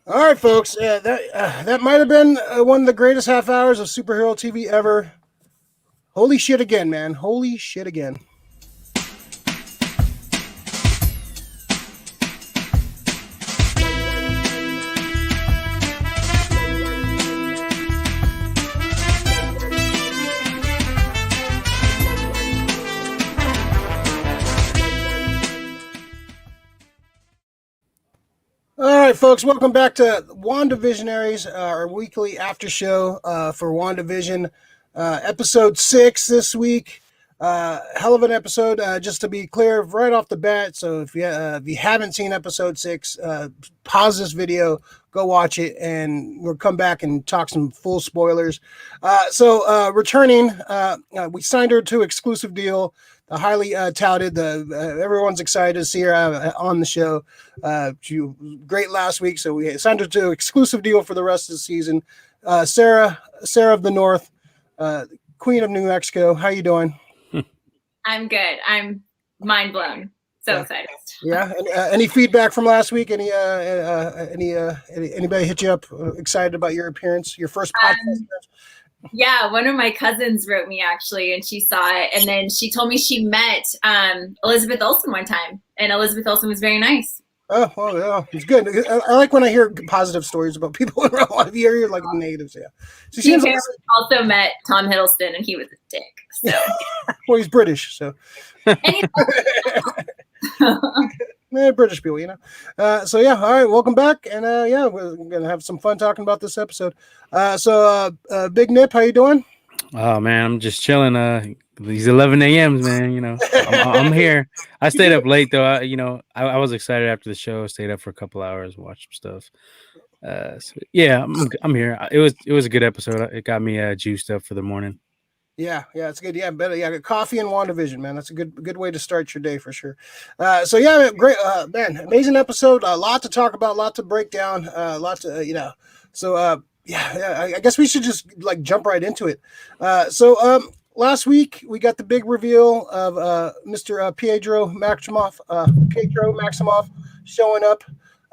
All right, folks. That might have been one of the greatest half hours of superhero TV ever. Holy shit again, man! Holy shit again. All right, folks. Welcome back to Wandavisionaries, our weekly after show for Wandavision, episode 6 this week. Hell of an episode. Just to be clear, right off the bat. So if you haven't seen episode 6, pause this video, go watch it, and we'll come back and talk some full spoilers. Returning, we signed her to exclusive deal. The highly touted, everyone's excited to see her on the show. She was great last week, so we signed her to exclusive deal for the rest of the season. Sarah of the North, Queen of New Mexico. How you doing? I'm good. I'm mind blown. So excited. Yeah. Any feedback from last week? Anybody hit you up excited about your appearance? Your first podcast appearance? Yeah, one of my cousins wrote me actually, and she saw it, and then she told me she met Elizabeth Olsen one time, and Elizabeth Olsen was very nice. Oh, well, yeah, it's good. I like when I hear positive stories about people in real life. You hear like negatives, yeah. She also met Tom Hiddleston, and he was a dick. So, well, he's British, so. British people, you know. All right, welcome back, and we're gonna have some fun talking about this episode. Big Nip, how you doing? Oh man, I'm just chilling. These 11 a.m.s, man. You know, I'm here. I stayed up late though. I was excited after the show. I stayed up for a couple hours, watched some stuff. I'm here. It was a good episode. It got me juiced up for the morning. Yeah, it's good. Yeah, better. Yeah, coffee and WandaVision, man. That's a good way to start your day for sure. Great, man. Amazing episode. A lot to talk about, a lot to break down, lots of I guess we should just like jump right into it. Last week we got the big reveal of Mr. Pietro Maximoff showing up.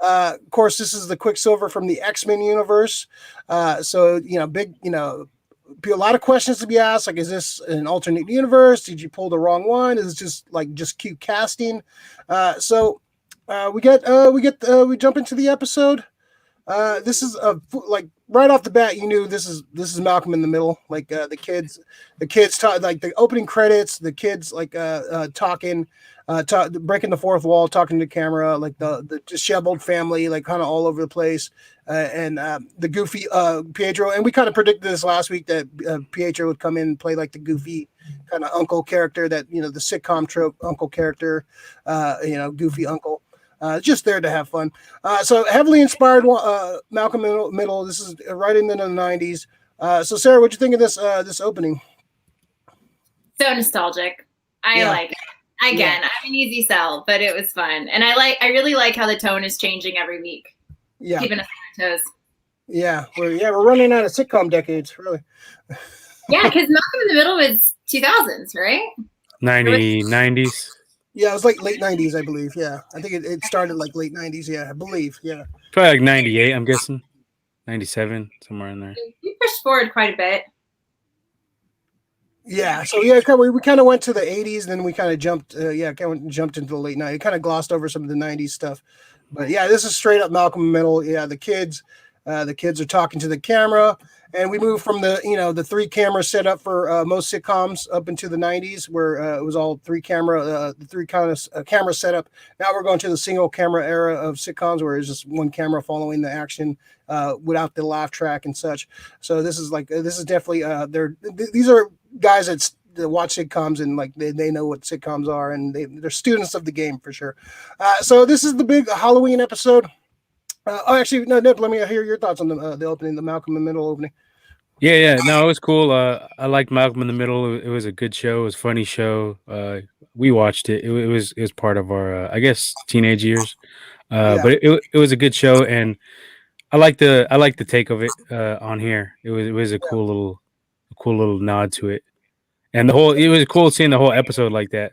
Of course, this is the Quicksilver from the X-Men universe. A lot of questions to be asked. Like, is this an alternate universe? Did you pull the wrong one? Is it just cute casting? We jump into the episode. This is like right off the bat, you knew this is Malcolm in the Middle. Like the kids talk, like the opening credits, the kids like talking, breaking the fourth wall, talking to the camera, like the disheveled family, like kind of all over the place, and the goofy Pietro. And we kind of predicted this last week that Pietro would come in and play like the goofy kind of uncle character, that the sitcom trope uncle character, goofy uncle. Just there to have fun. So heavily inspired Malcolm in the Middle. This is right into the 90s. So Sarah, what'd you think of this opening? So nostalgic. I like it. Again, I'm an easy sell, but it was fun. And I really like how the tone is changing every week. Yeah. Keeping us on our toes. Yeah, we're running out of sitcom decades, really. Yeah, because Malcolm in the Middle was 2000s, right? 90s. Yeah, it was like late 90s, I believe. Yeah, I think it started like late 90s. Yeah, I believe. Yeah, probably like 98. I'm guessing 97, somewhere in there. We pushed forward quite a bit. Yeah, so we kind of went to the 80s, then we kind of jumped. Jumped into the late 90s. Kind of glossed over some of the 90s stuff, but yeah, this is straight up Malcolm in the Middle. Yeah, the kids are talking to the camera. And we moved from the 3-camera setup for most sitcoms up into the 90s, where it was all 3-camera, the 3 kind of camera setup. Now we're going to the single camera era of sitcoms, where it's just one camera following the action without the laugh track and such. So this is definitely these are guys that watch sitcoms, and like they know what sitcoms are, and they're students of the game for sure. So this is the big Halloween episode. Nip, let me hear your thoughts on the opening, the Malcolm in the Middle opening. Yeah. No, it was cool. I liked Malcolm in the Middle. It was a good show. It was a funny show. We watched it. It was part of our, I guess, teenage years. But it was a good show, and I like the take of it on here. It was a cool little nod to it, and it was cool seeing the whole episode like that.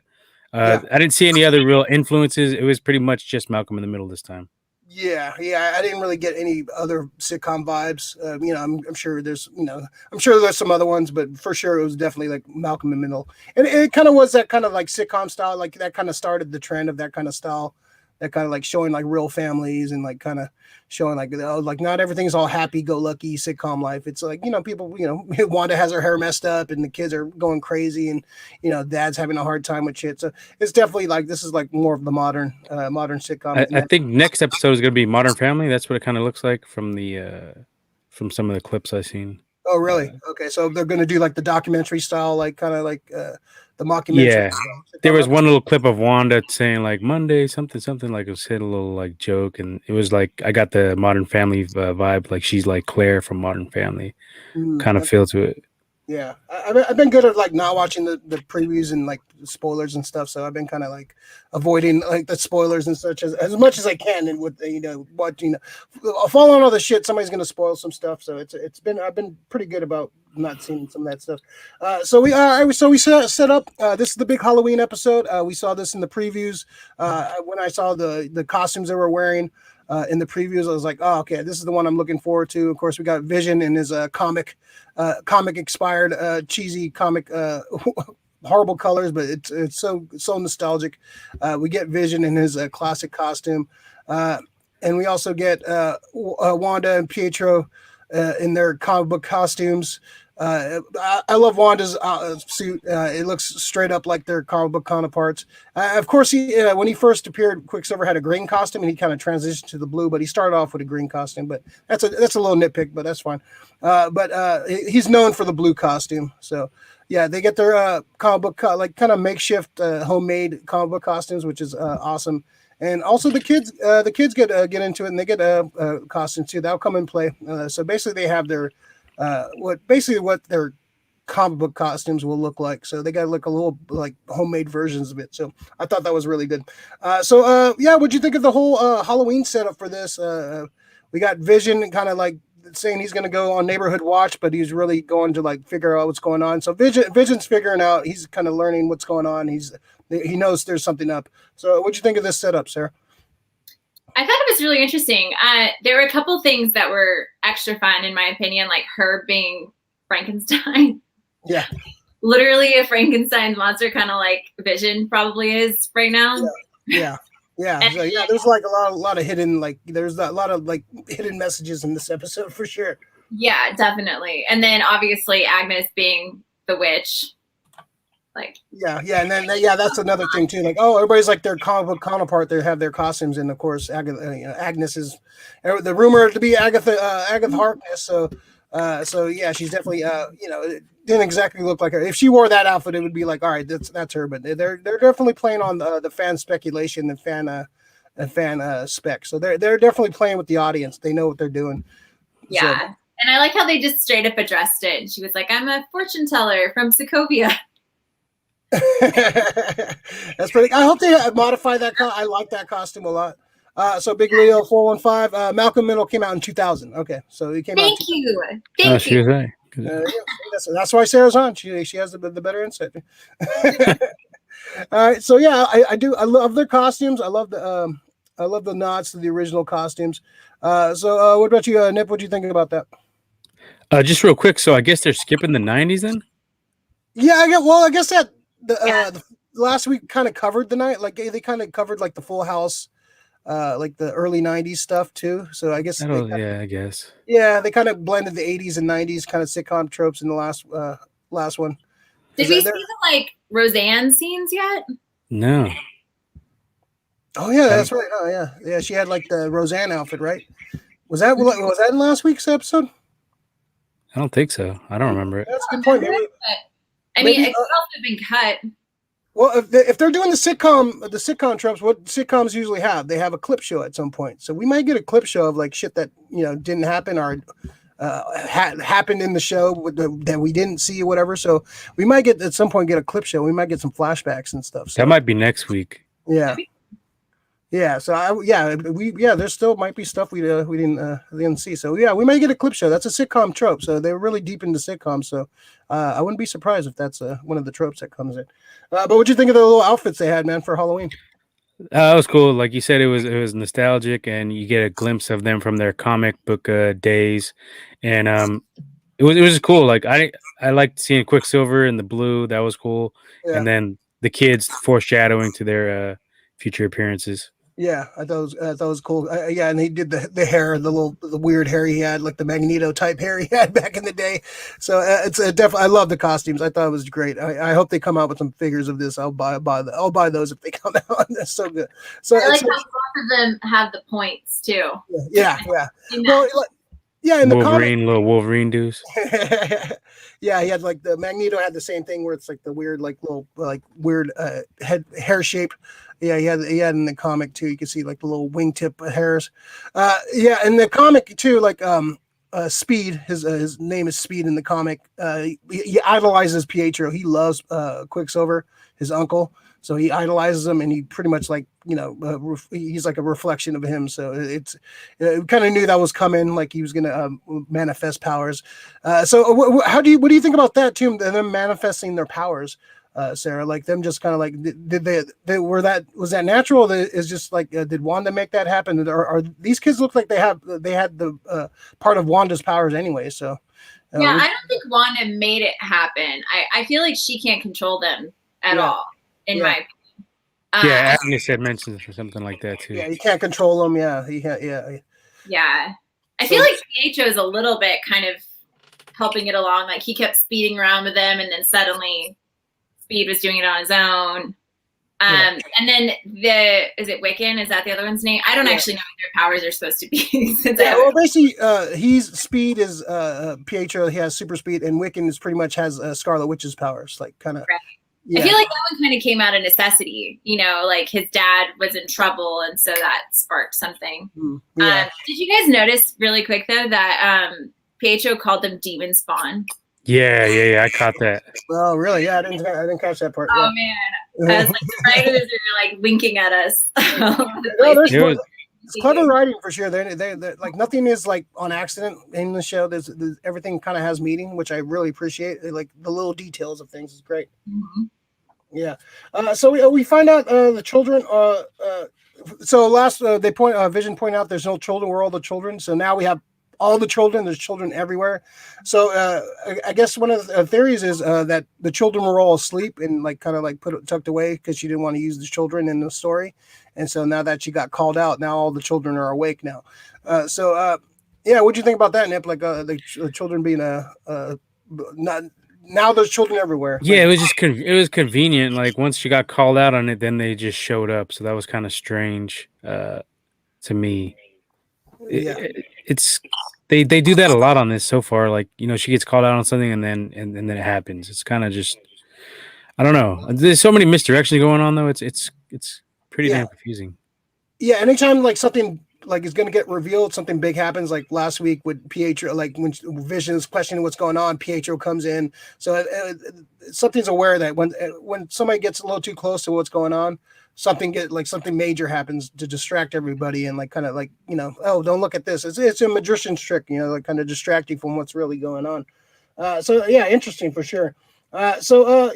I didn't see any other real influences. It was pretty much just Malcolm in the Middle this time. Yeah, I didn't really get any other sitcom vibes. I'm sure there's some other ones, but for sure it was definitely like Malcolm in the Middle, and it kind of was that kind of like sitcom style, like that kind of started the trend of that kind of style, that kind of like showing like real families and like kind of showing like like not everything's all happy go lucky sitcom life. It's like people Wanda has her hair messed up and the kids are going crazy and dad's having a hard time with shit. So it's definitely like this is like more of the modern sitcom. I think next episode is going to be Modern Family. That's what it kind of looks like from from some of the clips I've seen. Oh, really? Okay, so they're going to do like the documentary style, like kind of like the mockumentary. Yeah, style. there was one little clip of Wanda saying like Monday something like it was hit a little like joke, and it was like I got the Modern Family vibe, like she's like Claire from Modern Family, kind of feel to it. Yeah, I've been good at like not watching the previews and like spoilers and stuff. So I've been kind of like avoiding like the spoilers and such as much as I can. And with following all the shit, somebody's gonna spoil some stuff. So I've been pretty good about not seeing some of that stuff. So we set up. This is the big Halloween episode. We saw this in the previews. When I saw the costumes they were wearing. In the previews, I was like, "Oh, okay, this is the one I'm looking forward to." Of course, we got Vision in his comic expired, cheesy comic, horrible colors, but it's so nostalgic. We get Vision in his classic costume, and we also get Wanda and Pietro in their comic book costumes. I love Wanda's suit. It looks straight up like their comic book counterparts. Of course, when he first appeared, Quicksilver had a green costume, and he kind of transitioned to the blue. But he started off with a green costume. But that's a little nitpick, but that's fine. But he's known for the blue costume. So yeah, they get their comic book like kind of makeshift homemade comic book costumes, which is awesome. And also the kids get into it, and they get costumes too. That'll come in play. So basically, they have their what their comic book costumes will look like. So they got like a little like homemade versions of it. So I thought that was really good. What'd you think of the whole Halloween setup for this? We got Vision kind of like saying he's going to go on neighborhood watch, but he's really going to like figure out what's going on. So Vision's figuring out, he's kind of learning what's going on. He knows there's something up. So what'd you think of this setup, Sarah? I thought it was really interesting. There were a couple things that were extra fun, in my opinion, like her being Frankenstein. Yeah. Literally a Frankenstein monster, kind of like Vision probably is right now. Yeah. So, there's like a lot of hidden, like there's a lot of like hidden messages in this episode for sure. Yeah, definitely. And then obviously Agnes being the witch. And then that's another thing too. Like, oh, everybody's like their comic book counterpart. They have their costumes, and of course, Agnes is the rumor to be Agatha Harkness. So she's definitely it didn't exactly look like her. If she wore that outfit, it would be like, all right, that's her. But they're definitely playing on the fan speculation, the fan spec. So they're definitely playing with the audience. They know what they're doing. Yeah, so. And I like how they just straight up addressed it. She was like, "I'm a fortune teller from Sokovia." That's pretty. I hope they modify that. I like that costume a lot. So Big Leo 415. Malcolm Middle came out in 2000. Okay, so he came out. Thank you. Right. That's why Sarah's on. She has the better insight. All right, so yeah, I do. I love their costumes. I love the nods to the original costumes. So what about you, Nip? What do you think about that? Just real quick. So I guess they're skipping the 90s then. Yeah, I guess that the last week kind of covered the night. Like they kind of covered like the Full House, like the early 90s stuff too. So I guess I guess. Yeah, they kind of blended the 80s and 90s kind of sitcom tropes in the last one. Did we see the like Roseanne scenes yet? No. Oh yeah, that's right. Oh yeah. She had like the Roseanne outfit, right? Was that in last week's episode? I don't think so. I don't remember it. That's a good point. Maybe, it could also have been cut. Well, if they're doing the sitcom tropes, what sitcoms usually have? They have a clip show at some point. So we might get a clip show of like shit that didn't happen or happened in the show that we didn't see or whatever. So we might get at some point get a clip show. We might get some flashbacks and stuff. So. That might be next week. Yeah. Yeah, so there still might be stuff we didn't see. So yeah, we may get a clip show. That's a sitcom trope. So they're really deep into sitcoms. So I wouldn't be surprised if that's one of the tropes that comes in. But what'd you think of the little outfits they had, man, for Halloween? It was cool. Like you said, it was nostalgic, and you get a glimpse of them from their comic book days, and it was just cool. Like I liked seeing Quicksilver in the blue. That was cool, Yeah. and then the kids foreshadowing to their future appearances. Yeah, I thought it was cool. Yeah, and he did the hair, the weird hair he had, like the Magneto type hair he had back in the day. So it's definitely. I love the costumes. I thought it was great. I hope they come out with some figures of this. I'll buy those if they come out. That's so good. So I like how both of them have the points too. yeah. Well, yeah, in the comic, Little Wolverine dudes. yeah, he had like the Magneto had the same thing where it's like the weird, like little, like weird hair shape. Yeah, he had in the comic too. You can see like the little wingtip hairs. Yeah, in the comic too, like Speed. His name is Speed in the comic. He idolizes Pietro. He loves Quicksilver, his uncle. So he idolizes him, and he pretty much like he's like a reflection of him. So we kind of knew that was coming, like he was gonna manifest powers. So what do you think about that too? Them manifesting their powers, Sarah? Like them just kind of like did they was that natural? Is just like did Wanda make that happen? Or are these kids look like they had the part of Wanda's powers anyway? So yeah, I don't think Wanda made it happen. I feel like she can't control them at all. In my opinion. Yeah, Agnes had mentioned or something like that too. Yeah, you can't control them. Yeah, yeah. I feel like Pietro is a little bit kind of helping it along. Like he kept speeding around with them, and then suddenly Speed was doing it on his own. And then is it Wiccan? Is that the other one's name? I don't actually know what their powers are supposed to be. Well, basically, Speed is Pietro. He has super speed, and Wiccan is pretty much has Scarlet Witch's powers, like kind of. Right. Yeah. I feel like that one kind of came out of necessity, like his dad was in trouble, and so that sparked something. Yeah. Did you guys notice really quick though that Pietro called them demon spawn? Yeah, I caught that. Oh, really? Yeah, I didn't catch that part. Oh man, I was like, right as they were like winking at us. It's clever writing for sure. They like nothing is like on accident in the show. There's everything kind of has meaning, which I really appreciate. Like the little details of things is great. Mm-hmm. Yeah. So we find out the children. So last they Vision point out there's no children. We're all the children. So now we have all the children. There's children everywhere. So I guess one of the theories is that the children were all asleep and like kind of like tucked away because she didn't want to use the children in the story. And so now that she got called out, now all the children are awake now. Yeah, what do you think about that, Nip? Like the children being not now there's children everywhere. Yeah, it was just it was convenient. Like once she got called out on it, then they just showed up. So that was kind of strange to me. It's they do that a lot on this so far. Like she gets called out on something and then it happens. It's kind of just I don't know. There's so many misdirections going on though. It's pretty damn confusing. Yeah, anytime like something like is going to get revealed, something big happens. Like last week with Pietro, like when Vision is questioning what's going on, Pietro comes in. So something's aware that when somebody gets a little too close to what's going on, something major happens to distract everybody and like kind of like oh, don't look at this. It's a magician's trick, like kind of distract you from what's really going on. So yeah, interesting for sure. So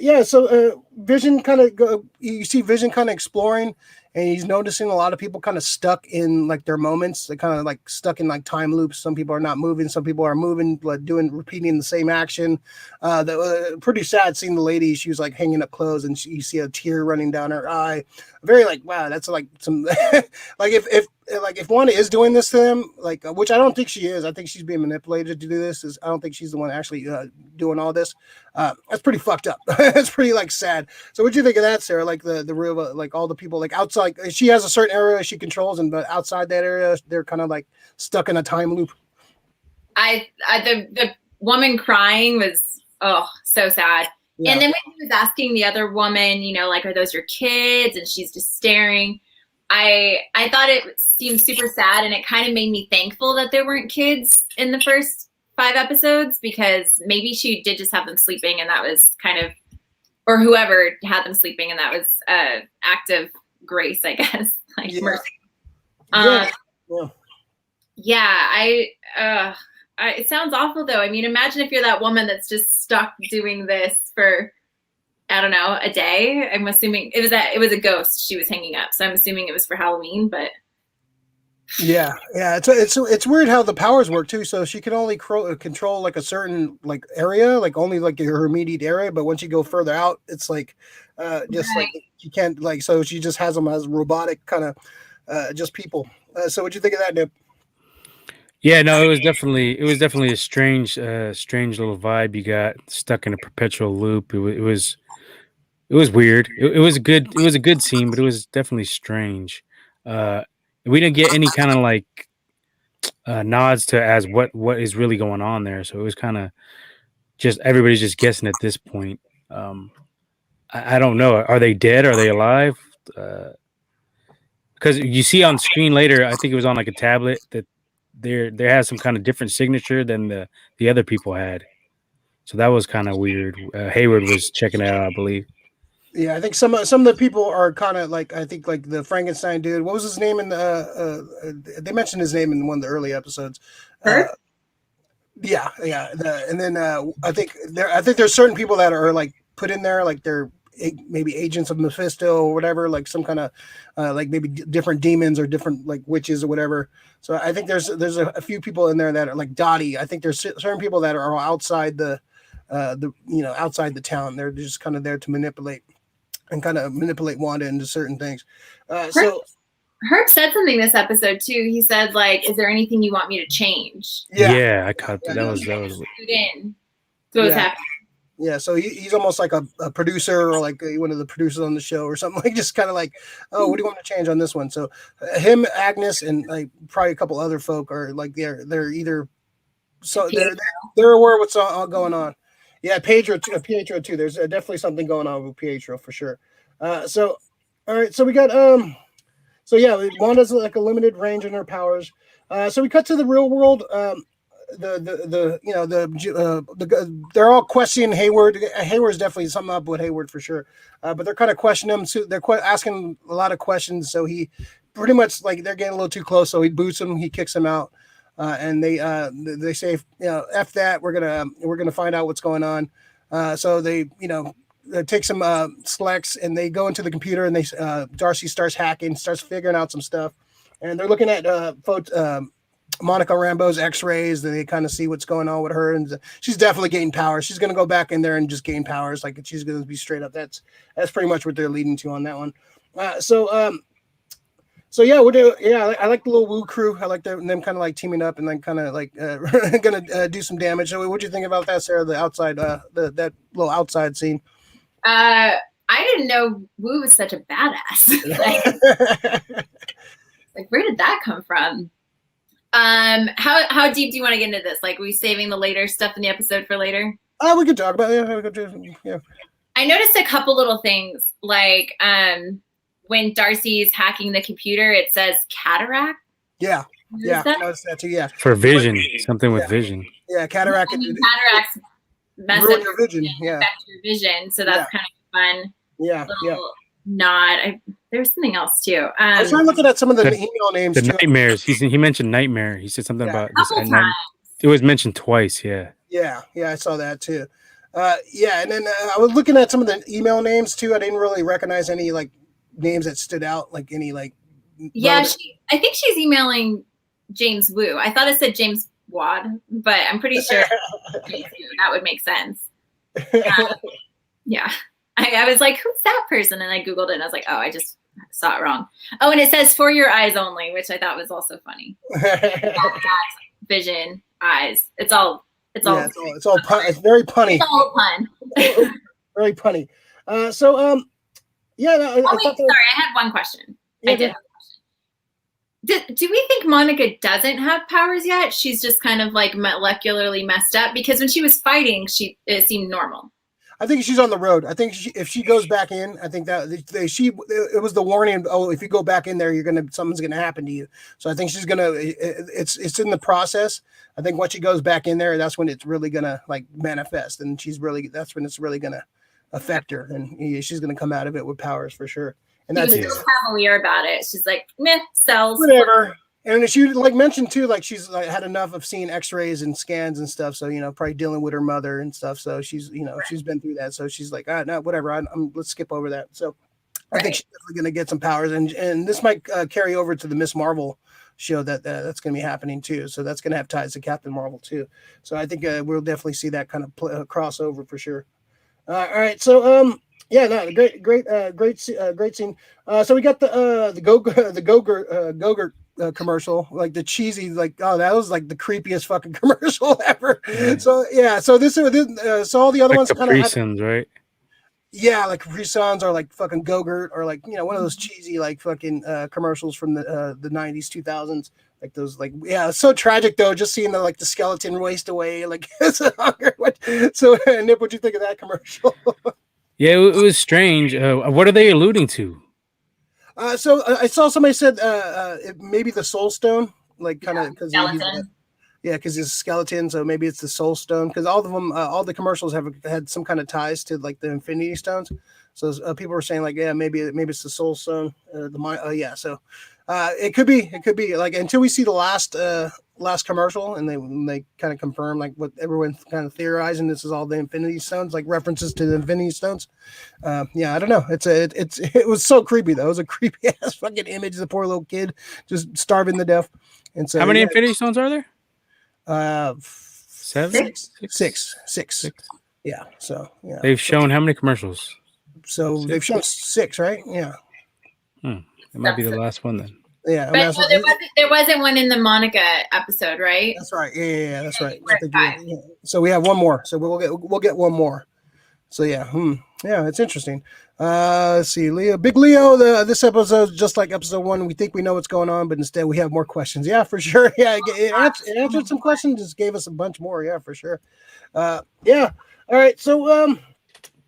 Vision kind of you see Vision kind of exploring, and he's noticing a lot of people kind of stuck in like their moments. They're kind of like stuck in like time loops. Some people are not moving, some people are moving, like repeating the same action. Pretty sad seeing the lady. She was like hanging up clothes, and you see a tear running down her eye. Very like, wow, that's like some like if Wanda is doing this to them, like which I don't think she is. I think she's being manipulated to do this. I don't think she's the one actually doing all this. That's pretty fucked up. It's pretty like sad. So what do you think of that, Sarah? Like the real like all the people like outside. She has a certain area she controls, but outside that area, they're kind of like stuck in a time loop. The woman crying was so sad. Yeah. And then when he was asking the other woman, like, are those your kids? And she's just staring. I thought it seemed super sad, and it kind of made me thankful that there weren't kids in the first 5 episodes, because maybe she did just have them sleeping, and that was kind of, or whoever had them sleeping, and that was act of grace, I guess, like mercy. It sounds awful though. I mean, imagine if you're that woman that's just stuck doing this for I don't know, a day. I'm assuming it was a ghost she was hanging up, so I'm assuming it was for Halloween. But yeah. It's weird how the powers work too. So she can only control like a certain like area, like only like her immediate area. But once you go further out, it's like just right. like you can't like. So she just has them as robotic kind of just people. So what'd you think of that, Nip? Yeah, no, it was definitely a strange little vibe you got stuck in a perpetual loop. It was weird. It was a good scene, but it was definitely strange. Uh, we didn't get any kind of like nods to as what is really going on there, so it was kind of just everybody's just guessing at this point. Um, I don't know. Are they dead? Are they alive? Because you see on screen later, I think it was on like a tablet that there has some kind of different signature than the other people had. So that was kind of weird. Hayward was checking it out, I believe. Yeah, I think some of the people are kind of like I think like the Frankenstein dude. What was his name in the? They mentioned his name in one of the early episodes. Kurt? Yeah. And then I think there's certain people that are like put in there like they're maybe agents of Mephisto or whatever, like some kind of like maybe different demons or different like witches or whatever. So I think there's a few people in there that are like Dottie. I think there's certain people that are outside the outside the town. They're just kind of there to manipulate Wanda into certain things. Herb said something this episode too. He said, like, "Is there anything you want me to change?" Yeah, I caught that. That was in. So what's happening? Yeah, so he's almost like a producer or like one of the producers on the show or something, like just kind of like, oh, what do you want to change on this one? So him, Agnes, and like probably a couple other folk are like they're either so they're aware of what's all going on. Yeah, Pietro too. There's definitely something going on with Pietro for sure. So all right, so we got so yeah, Wanda's like a limited range in her powers. So we cut to the real world. They're all questioning Hayward. Hayward's definitely something up with Hayward for sure. But they're kind of questioning him. So they're asking a lot of questions. So he pretty much like they're getting a little too close. So he boots him. He kicks him out. And they say, F that. We're gonna find out what's going on. So they take some slacks and they go into the computer and they Darcy starts hacking, starts figuring out some stuff, and they're looking at Monica Rambeau's X-rays. And they kind of see what's going on with her, and she's definitely gaining power. She's gonna go back in there and just gain powers. Like she's gonna be straight up. That's pretty much what they're leading to on that one. So yeah, I like the little Woo crew. I like them kind of like teaming up and then kind of like gonna do some damage. So what do you think about that, Sarah? The outside, that little outside scene. I didn't know Woo was such a badass. like where did that come from? How deep do you want to get into this? Like, are we saving the later stuff in the episode for later? We could talk about it. Yeah. I noticed a couple little things, like when Darcy's hacking the computer, it says cataract. Yeah. I noticed that too. Yeah. For vision, something with vision. Yeah, cataract. Cataracts mess ruin up your vision. Yeah. Affect your vision, so that's kind of fun. Yeah. Nod. There's something else too. I was trying looking at some of the email names. The nightmares. He mentioned nightmare. He said something about this. And it was mentioned twice. Yeah. Yeah, I saw that too. And then I was looking at some of the email names too. I didn't really recognize any like names that stood out, like any like. Yeah, I think she's emailing James Woo. I thought it said James Wad, but I'm pretty sure that would make sense. Yeah. I was like, who's that person? And I Googled it and I was like, oh, I just saw it wrong. Oh, and it says for your eyes only, which I thought was also funny. Vision, eyes. It's all pun. It's very punny. It's all pun. Very punny. I sorry, I had one question. I did have a question. Do we think Monica doesn't have powers yet? She's just kind of like molecularly messed up, because when she was fighting, it seemed normal. I think she's on the road. I think if she goes back in, I think that it was the warning. Oh, if you go back in there, something's gonna happen to you. So I think she's gonna. It's in the process. I think once she goes back in there, that's when it's really gonna like manifest, and that's when it's really gonna affect her, and she's gonna come out of it with powers for sure. And that's so cavalier about it. She's like, meh, cells. Whatever. And she like mentioned too, like she's like had enough of seeing X-rays and scans and stuff. So probably dealing with her mother and stuff. So she's she's been through that. So she's like, no, whatever. Let's skip over that. So I think she's definitely going to get some powers, and this might carry over to the Miss Marvel show that's going to be happening too. So that's going to have ties to Captain Marvel too. So I think we'll definitely see that kind of crossover for sure. All right. So yeah, no, great scene. So we got the Gogurt commercial, like the cheesy, like, oh, that was like the creepiest fucking commercial ever. Yeah. So yeah, so so all the other ones kind of had, right? Yeah, like Capri Suns or like fucking Gogurt or like one of those cheesy like fucking commercials from the 90s 2000s, like those, like, yeah, it's so tragic though, just seeing the skeleton waste away, like so Nip, what'd you think of that commercial? Yeah, it was strange. What are they alluding to? So I saw somebody said maybe the Soul Stone, like kind of because because he's a skeleton, so maybe it's the Soul Stone. Because all of them, all the commercials have had some kind of ties to like the Infinity Stones. So people were saying like, yeah, maybe it's the Soul Stone. Yeah, so it could be like until we see the last commercial and they kind of confirm like what everyone's kind of theorizing. This is all the Infinity Stones, like references to the Infinity Stones. Yeah, I don't know. It was so creepy though. It was a creepy ass fucking image of the poor little kid just starving to death. And so how many Infinity Stones are there? 7, 6. Yeah. So yeah, they've shown how many commercials? So 6? They've shown 6, right? Yeah. It might be the last one then. Yeah, but there wasn't one in the Monica episode, right? That's right. Yeah, that's right. Yeah. So we have one more. So we'll get one more. So yeah, yeah, it's interesting. Let's see, Big Leo. This episode is just like episode 1. We think we know what's going on, but instead we have more questions. Yeah, for sure. Yeah, it answered some questions, just gave us a bunch more. Yeah, for sure. Yeah. All right. So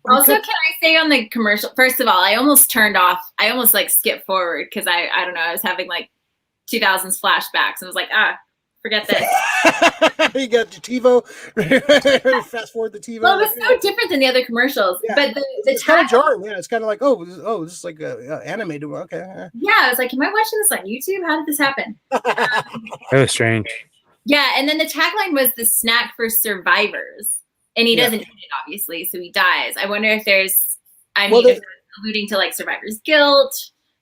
also, can I say on the commercial? First of all, I almost turned off. I almost like skipped forward because I don't know. I was having like 2000s flashbacks and I was like, forget this. You got your TiVo. Fast forward the TiVo. Well, it was so different than the other commercials. Yeah. But it's kind of jarring. Yeah, it's kind of like, this is like animated. Okay. Yeah, I was like, am I watching this on YouTube? How did this happen? That was strange. Yeah, and then the tagline was the snack for survivors. And he doesn't eat it, obviously, so he dies. I wonder if there's, if alluding to like survivor's guilt.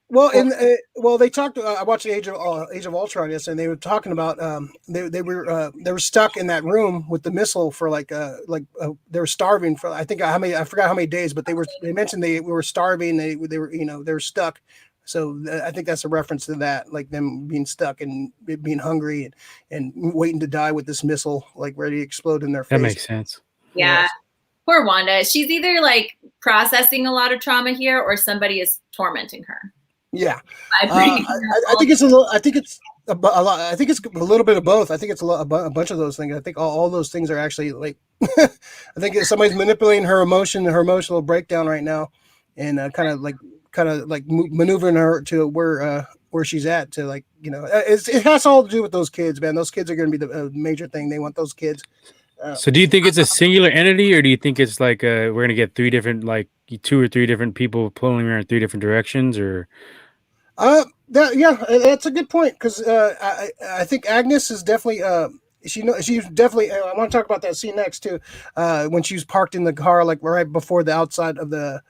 Well, they talked. I watched Age of Ultron yesterday, and they were talking about they were stuck in that room with the missile for they were starving for I forgot how many days, but they mentioned they were starving. They were stuck. So I think that's a reference to that, like them being stuck and being hungry and waiting to die with this missile like ready to explode in their face. That makes sense. Yeah. Poor Wanda. She's either like processing a lot of trauma here or somebody is tormenting her. Yeah. I think it's a little, I think it's a lot. I think it's a little bit of both. I think it's a bunch of those things. I think all those things are actually like, I think somebody's manipulating her emotional breakdown right now and kind of like maneuvering her to where she's at to like, it has all to do with those kids, man. Those kids are going to be the major thing. They want those kids. So do you think it's a singular entity, or do you think it's like we're gonna get 3 different, like 2 or 3 different people pulling her in 3 different directions, or? That's a good point because I think Agnes is definitely she's definitely. I want to talk about that scene next too, when she was parked in the car like right before the outside of the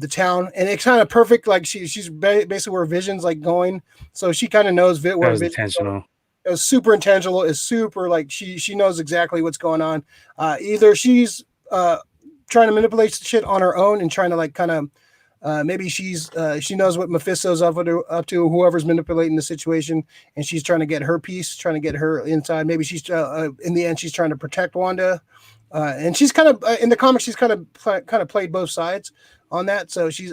town, and it's kind of perfect. Like she's basically where Vision's like going, so she kind of knows where Vision's intentional. going. It was super intentional. It's super like she knows exactly what's going on. Either she's trying to manipulate shit on her own and trying to like kind of maybe she knows what Mephisto's up to, whoever's manipulating the situation, and she's trying to get her piece, trying to get her inside. Maybe she's in the end she's trying to protect Wanda, and she's kind of in the comics she's kind of played both sides on that. So she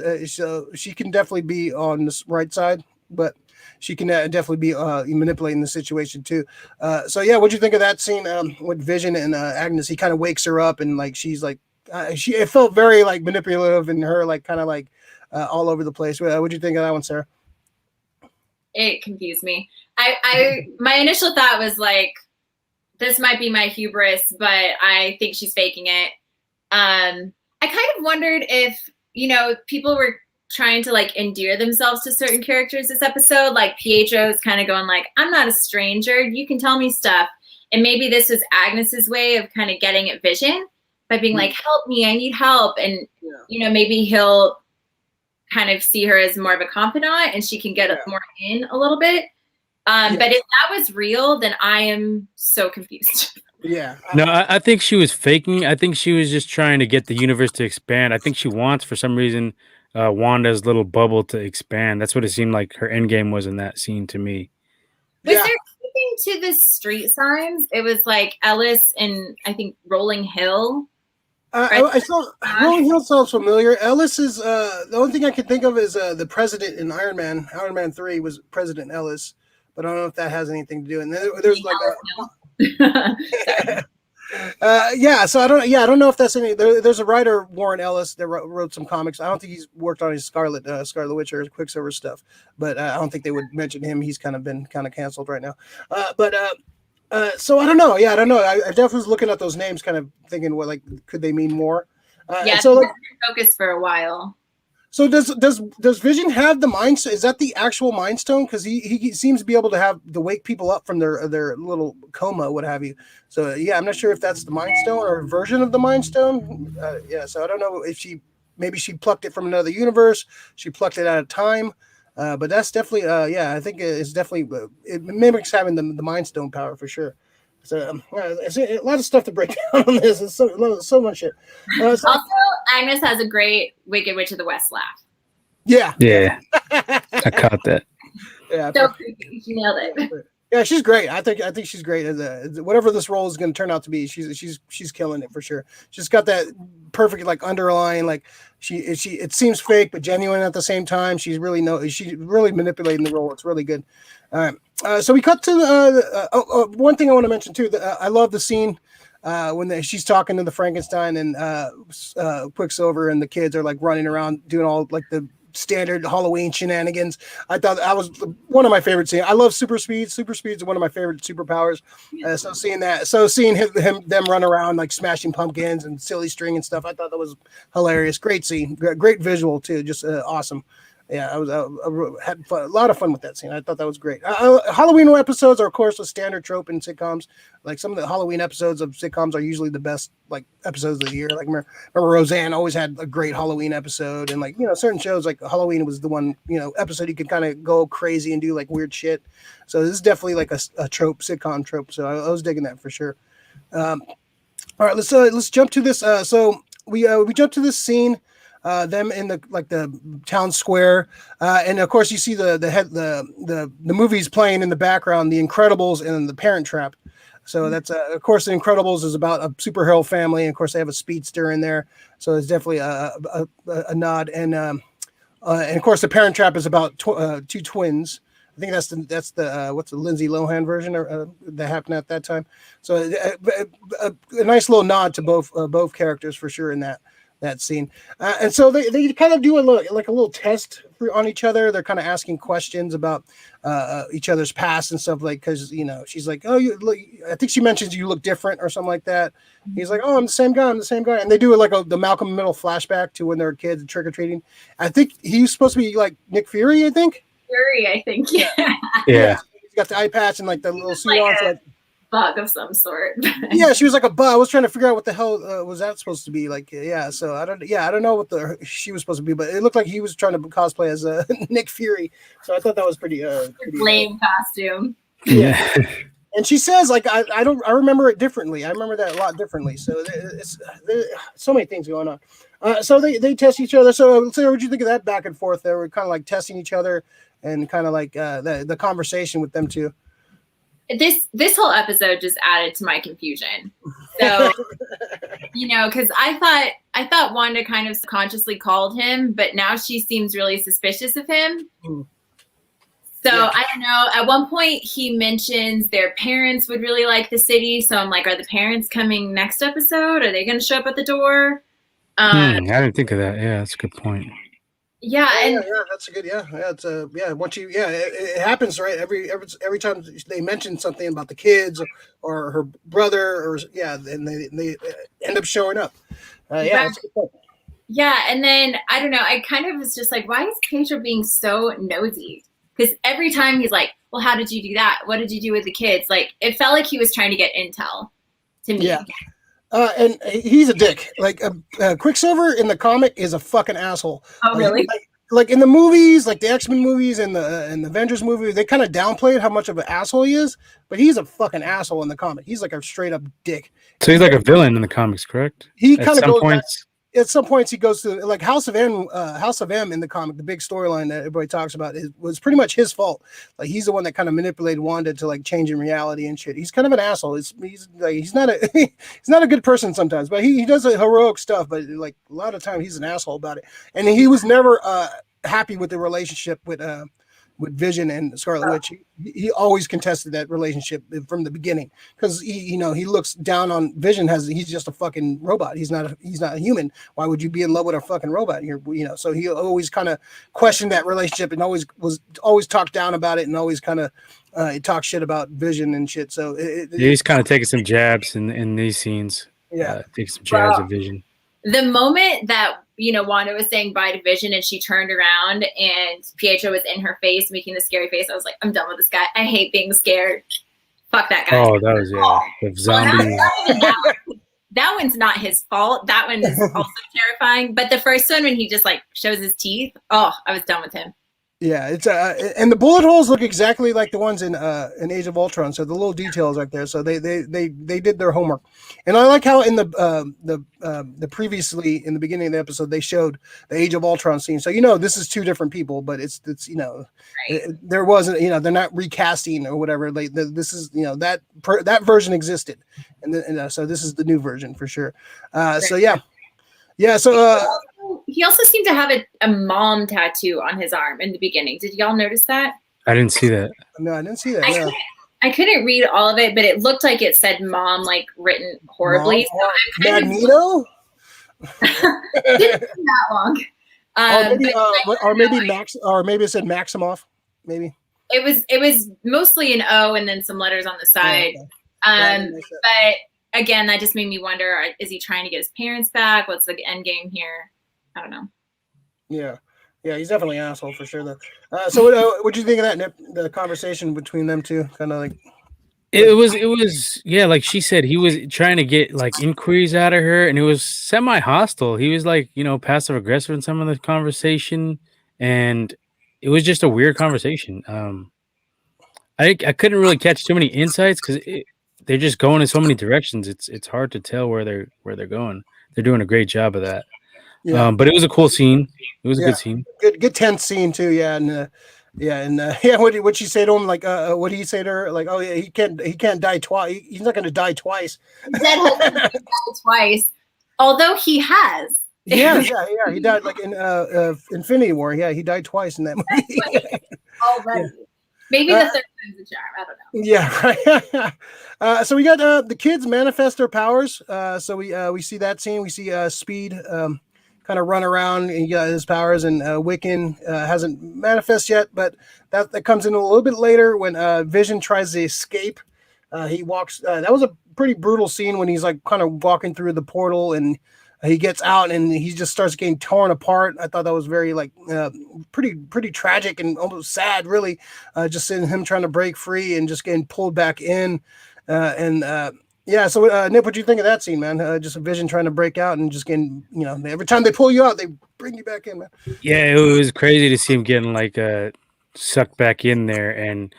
can definitely be on this right side, but she can definitely be manipulating the situation too. So yeah, what'd you think of that scene with Vision and Agnes? He kind of wakes her up and like she's like it felt very like manipulative and her like kind of like all over the place. What'd you think of that one, Sarah? It confused me. I my initial thought was like, this might be my hubris, but I think she's faking it. I kind of wondered if people were trying to like endear themselves to certain characters this episode. Like Pietro's kind of going like, I'm not a stranger. You can tell me stuff. And maybe this was Agnes's way of kind of getting at Vision by being like, help me, I need help. And, you know, maybe he'll kind of see her as more of a confidant and she can get more in a little bit. But if that was real, then I am so confused. Yeah. No, I think she was faking. I think she was just trying to get the universe to expand. I think she wants, for some reason, Wanda's little bubble to expand. That's what it seemed like her end game was in that scene to me. Was there anything to the street signs? It was like Ellis and I think Rolling Hill. I saw Rolling Hill sounds familiar. Ellis is the only thing I can think of is the president in Iron Man. Iron Man 3 was President Ellis, but I don't know if that has anything to do. And there's like so I don't know if that's any. There's a writer, Warren Ellis, that wrote some comics. I don't think he's worked on his Scarlet Witch or Quicksilver stuff, but I don't think they would mention him. He's kind of been canceled right now. So I don't know. Yeah, I don't know. I definitely was looking at those names, kind of thinking, what like could they mean more? So like focused for a while. So does Vision have the Mind Stone? Is that the actual Mind Stone? Because he seems to be able to wake people up from their little coma, what have you. So yeah, I'm not sure if that's the Mind Stone or a version of the Mind Stone. So I don't know if she plucked it from another universe. She plucked it out of time. But that's definitely I think it's definitely it mimics having the Mind Stone power for sure. So it's a lot of stuff to break down on this. It's so much shit. Also, Agnes has a great Wicked Witch of the West laugh. Yeah, I caught that. Yeah, so creepy. She nailed it. Yeah, she's great. I think she's great as whatever this role is going to turn out to be. She's killing it for sure. She's got that perfect like underlying like it seems fake but genuine at the same time. She's really manipulating the role. It's really good. All right. So we cut to one thing I want to mention too. I love the scene when she's talking to the Frankenstein and Quicksilver and the kids are like running around doing all like the standard Halloween shenanigans. I thought that was one of my favorite scenes. I love super speed. Super speed is one of my favorite superpowers. Seeing them run around like smashing pumpkins and silly string and stuff, I thought that was hilarious. Great scene, great visual too, just awesome. Yeah, I had a lot of fun with that scene. I thought that was great. Halloween episodes are, of course, a standard trope in sitcoms. Like some of the Halloween episodes of sitcoms are usually the best like episodes of the year. Like remember Roseanne always had a great Halloween episode, and like certain shows like Halloween was the one episode you could kind of go crazy and do like weird shit. So this is definitely like a sitcom trope. So I was digging that for sure. All right, let's jump to this. So we jump to this scene. Them in the town square, and of course you see the movies playing in the background, The Incredibles and The Parent Trap. So that's of course The Incredibles is about a superhero family, and of course they have a speedster in there. So it's definitely a nod, and of course The Parent Trap is about two twins. I think that's the what's the Lindsay Lohan version that happened at that time. So a nice little nod to both characters for sure in that scene. And so they kind of do a little test on each other. They're kind of asking questions about each other's past and stuff, like, because she's like, oh, I think she mentions you look different or something like that. He's like, oh, I'm the same guy, and they do the Malcolm Middle flashback to when they were kids and trick-or-treating. I think he's supposed to be like Nick Fury, I think. Yeah. He's got the eye patch and like the little suit on. Bug of some sort. Yeah, she was like a bug. I was trying to figure out what the hell was that supposed to be like. So I don't know what she was supposed to be, but it looked like he was trying to cosplay as Nick Fury. So I thought that was pretty lame costume. Yeah. And she says like I remember it differently. I remember that a lot differently. So there's so many things going on. So they test each other. So what did you think of that back and forth? They were kind of like testing each other and kind of like the conversation with them too. This whole episode just added to my confusion. So, because I thought Wanda kind of consciously called him, but now she seems really suspicious of him. So I don't know. At one point he mentions their parents would really like the city. So I'm like, are the parents coming next episode? Are they going to show up at the door? I didn't think of that. Yeah, that's a good point. Yeah, that's a good. It's once it happens, right? Every time they mention something about the kids or her brother, and they end up showing up. That's a good point. Yeah, and then I don't know. I kind of was just like, why is Pedro being so nosy? Because every time he's like, "Well, how did you do that? What did you do with the kids?" Like, it felt like he was trying to get intel to me. Yeah. And he's a dick. Like Quicksilver in the comic is a fucking asshole. Oh, really? Like in the movies, like the X-Men movies and the Avengers movie, they kind of downplayed how much of an asshole he is. But he's a fucking asshole in the comic. He's like a straight up dick. So he's like a villain in the comics, correct? He At kind of some goes points. at some points he goes to like House of M in the comic, the big storyline that everybody talks about was pretty much his fault. Like he's the one that kind of manipulated Wanda to like change in reality and shit. He's kind of an asshole. He's not a he's not a good person sometimes, but he does heroic stuff, but like a lot of time he's an asshole about it. And he was never happy with the relationship with Vision and Scarlet Witch. He always contested that relationship from the beginning because he looks down on Vision. He's just a fucking robot. He's not a human. Why would you be in love with a fucking robot? So he always kind of questioned that relationship and always talked down about it and always kind of talk shit about Vision and shit. So He's kind of taking some jabs in these scenes. Yeah, taking some jabs at Vision. The moment that Wanda was saying bye to Vision and she turned around and Pietro was in her face making the scary face, I was like, I'm done with this guy. I hate being scared. Fuck that guy. Oh, that was the zombie. That one's not his fault. That one is also terrifying. But the first one when he just like shows his teeth, I was done with him. Yeah, it's and the bullet holes look exactly like the ones in Age of Ultron. So the little details right there. So they did their homework, and I like how in the previously in the beginning of the episode they showed the Age of Ultron scene. So this is two different people, but it's right. There wasn't they're not recasting or whatever. This is that version existed, and so this is the new version for sure. Right. So yeah. So he also seemed to have a mom tattoo on his arm in the beginning. Did y'all notice that? I didn't see that. No, I didn't see that. I couldn't read all of it, but it looked like it said "mom" like written horribly. So Magneto. Didn't take that long. Or maybe Max, or maybe it said Maximoff. Maybe it was mostly an O and then some letters on the side. But again, that just made me wonder: is he trying to get his parents back? What's the end game here? I don't know. Yeah, he's definitely an asshole for sure. Though. So, what do you think of that, Nip? The conversation between them two, kind of like it was like she said, he was trying to get like inquiries out of her, and it was semi-hostile. He was like passive aggressive in some of the conversation, and it was just a weird conversation. I couldn't really catch too many insights because they're just going in so many directions. It's hard to tell where they're going. They're doing a great job of that. Yeah. But it was a cool scene. It was a good scene. Good tense scene too. Yeah, and what she say to him? Like, what do you say to her? Like, oh yeah, he can't die twice. He's not going to die twice. He die twice, although he has. Yeah. He died like in Infinity War. Yeah, he died twice in that movie. Already. Yeah. Maybe the third time's a charm. I don't know. Yeah, right. So we got the kids manifest their powers. So we see that scene. We see Speed kind of run around and he got his powers, and Wiccan hasn't manifest yet, but that comes in a little bit later when Vision tries to escape. He walks. That was a pretty brutal scene when he's like kind of walking through the portal and he gets out and he just starts getting torn apart. I thought that was very like pretty tragic and almost sad, really. Just seeing him trying to break free and just getting pulled back in. So Nip, what do you think of that scene, man? Just a Vision trying to break out and just getting, every time they pull you out, they bring you back in, man. Yeah, it was crazy to see him getting like sucked back in there. And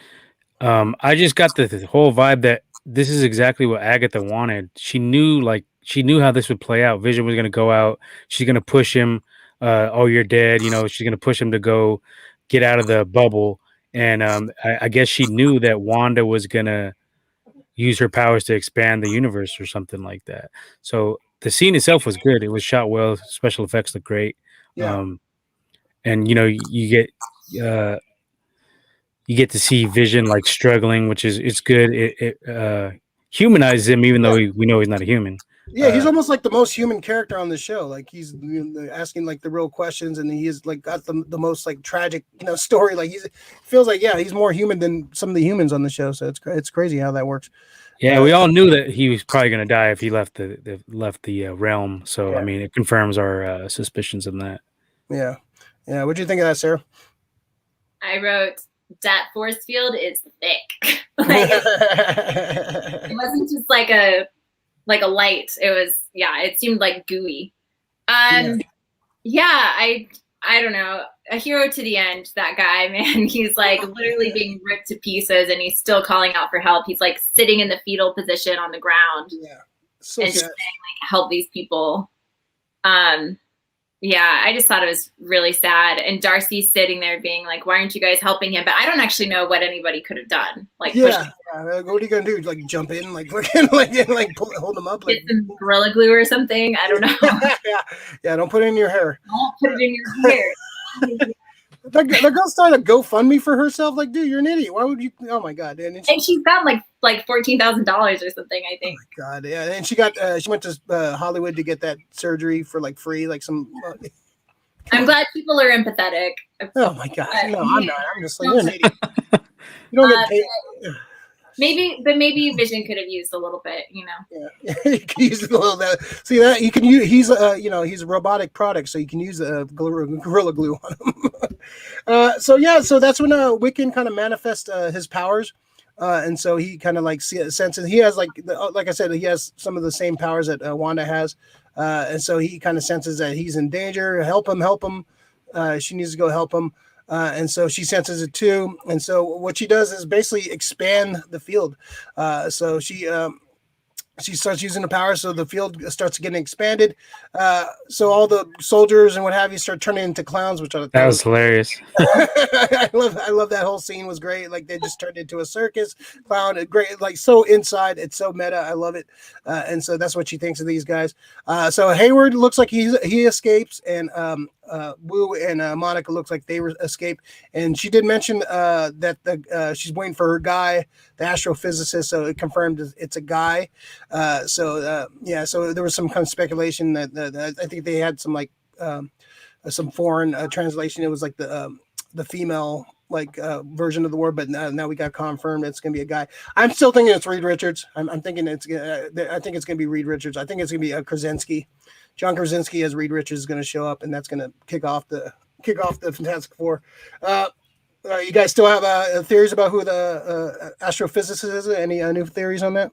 I just got the whole vibe that this is exactly what Agatha wanted. She knew how this would play out. Vision was going to go out. She's going to push him. Oh, you're dead. She's going to push him to go get out of the bubble. And I guess she knew that Wanda was going to use her powers to expand the universe or something like that. So the scene itself was good. It was shot well. Special effects look great. Yeah. And you get to see Vision like struggling, which is good. It humanizes him, even though we know he's not a human. Yeah, he's almost like the most human character on the show. Like he's asking like the real questions, and he is like got the most like tragic story. Like feels like he's more human than some of the humans on the show. So it's crazy how that works. Yeah, we all knew that he was probably going to die if he left the realm. So I mean, it confirms our suspicions of that. Yeah. What do you think of that, Sarah? I wrote that force field is thick. Like it wasn't just like a light. It was it seemed like gooey. I don't know. A hero to the end, that guy, man. He's like literally being ripped to pieces and he's still calling out for help. He's like sitting in the fetal position on the ground. Yeah. So and just saying like help these people. I just thought it was really sad. And Darcy's sitting there being like, why aren't you guys helping him? But I don't actually know what anybody could have done. Like, what are you gonna do? Like jump in, like hold them up, like get some Gorilla Glue or something? I don't know. Don't put it in your hair. Don't put it in your hair. The girl started a GoFundMe for herself. Like, dude, you're an idiot. Why would you? Oh my god! And she's got like $14,000 or something, I think. Oh my god, yeah. And she went to Hollywood to get that surgery for like free, like some. I'm glad people are empathetic. Oh my god! No, I'm not. I'm just like you're an idiot. You don't get paid. Maybe Vision could have used a little bit, you know. Yeah, you can use a little that. See that you can use. He's he's a robotic product, so you can use Gorilla Glue on him. So that's when Wiccan kind of manifests his powers, and so he kind of like senses he has like I said, he has some of the same powers that Wanda has, and so he kind of senses that he's in danger. Help him. She needs to go help him. And so she senses it too. And so what she does is basically expand the field. So she starts using the power, so the field starts getting expanded. So all the soldiers and what have you start turning into clowns, which that was hilarious. I love that whole scene was great. Like they just turned into a circus clown. Great, like so inside. It's so meta. I love it. And so that's what she thinks of these guys. So Hayward looks like he escapes, and Wu and Monica looks like they escape. And she did mention that she's waiting for her guy, the astrophysicist. So it confirmed it's a guy. So there was some kind of speculation that I think they had some like some foreign translation. It was like the female version of the word, but now we got confirmed it's gonna be a guy. I'm still thinking it's Reed Richards. I'm thinking I think it's gonna be Reed Richards. I think it's gonna be Krasinski. John Krasinski as Reed Richards is gonna show up, and that's gonna kick off the Fantastic Four. You guys still have theories about who the astrophysicist is? Any new theories on that?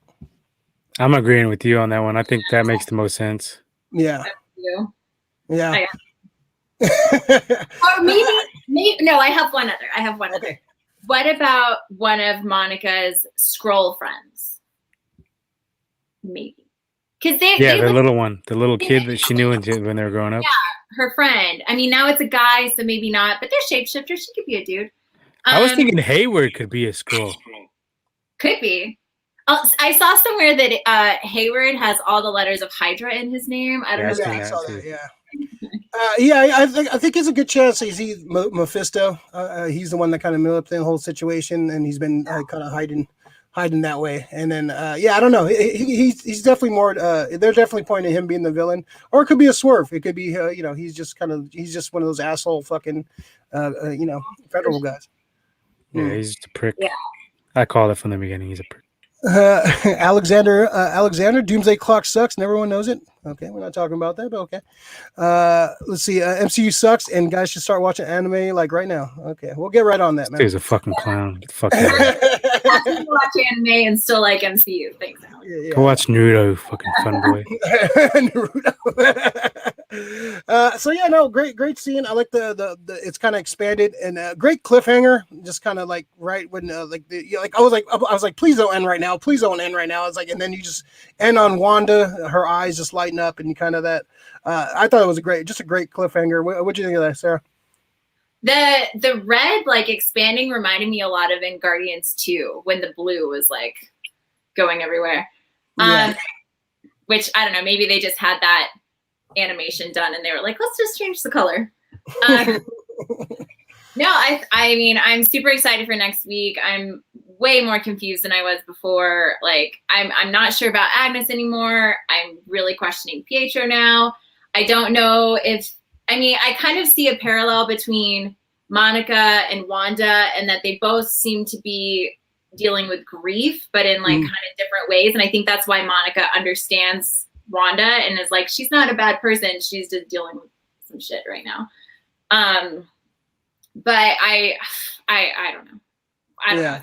I'm agreeing with you on that one. I think that makes the most sense. Yeah. Yeah. Or maybe no, I have one other. Okay. What about one of Monica's Skrull friends? Maybe. Because the little one, the little kid that she knew when they were growing up. Yeah, her friend. I mean, now it's a guy, so maybe not, but they're shapeshifters. She could be a dude. I was thinking Hayward could be a Skrull. Could be. I saw somewhere that Hayward has all the letters of Hydra in his name. I don't know. I saw that, I think it's a good chance he's Mephisto. He's the one that kind of milled up the whole situation, and he's been kind of hiding that way. And then I don't know. He's definitely more. They're definitely pointing to him being the villain, or it could be a swerve. It could be he's just one of those asshole fucking federal guys. Yeah, he's just a prick. Yeah, I called it from the beginning. He's a prick. Alexander, Doomsday Clock sucks, and everyone knows it. Okay, we're not talking about that, but okay. Let's see. MCU sucks, and guys should start watching anime like right now. Okay, we'll get right on that, man. He's a fucking clown. Fuck watch anime and still like MCU. Thanks, Alex. Yeah. Go watch Naruto, fucking fun boy. Naruto. Great scene. I like the it's kind of expanded, and great cliffhanger. Just kind of like right when I was like, please don't end right now. Please don't end right now. It's like, and then you just end on Wanda, her eyes just lighten up, and kind of that. I thought it was a great cliffhanger. What'd you think of that, Sarah? The red expanding reminded me a lot of in Guardians 2 when the blue was going everywhere. Yeah. Which I don't know, maybe they just had that animation done and they were like, let's just change the color. No, I mean, I'm super excited for next week. I'm way more confused than I was before. I'm not sure about Agnes anymore. I'm really questioning Pietro now. I don't know I kind of see a parallel between Monica and Wanda, and that they both seem to be dealing with grief, but in like kind of different ways. And I think that's why Monica understands Wanda and is like, she's not a bad person. She's just dealing with some shit right now. But I don't know. I don't know.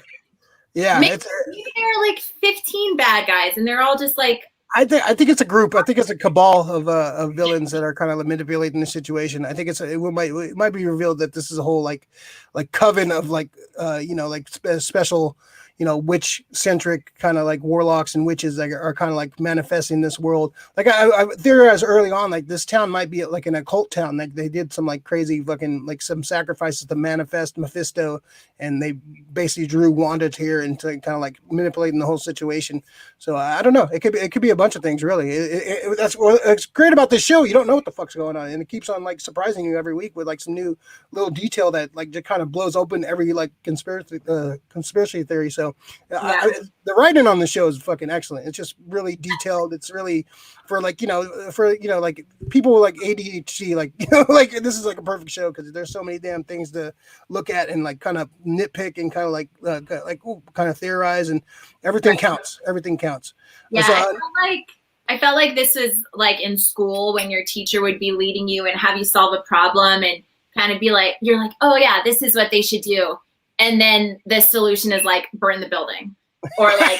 Yeah. Maybe there are like 15 bad guys and they're all just like, I think it's a group. I think it's a cabal of villains that are kind of manipulating the situation. I think it might be revealed that this is a whole like coven of special, witch centric kind of like warlocks and witches that are kind of like manifesting this world. Like I theorized early on, like this town might be like an occult town. Like they did some like crazy fucking like some sacrifices to manifest Mephisto, and they basically drew Wanda to here into kind of like manipulating the whole situation. So I don't know. It could be a bunch of things really. That's what's great about this show. You don't know what the fuck's going on, and it keeps on like surprising you every week with like some new little detail that like just kind of blows open every like conspiracy theory. So the writing on the show is fucking excellent. It's just really detailed. It's really for like like people with like ADHD, like like this is like a perfect show because there's so many damn things to look at and like kind of nitpick and kind of kind of theorize, and everything counts. Everything counts. Yeah, I felt like this was like in school when your teacher would be leading you and have you solve a problem and kind of be like, you're like, oh yeah, this is what they should do. And then the solution is like burn the building, or like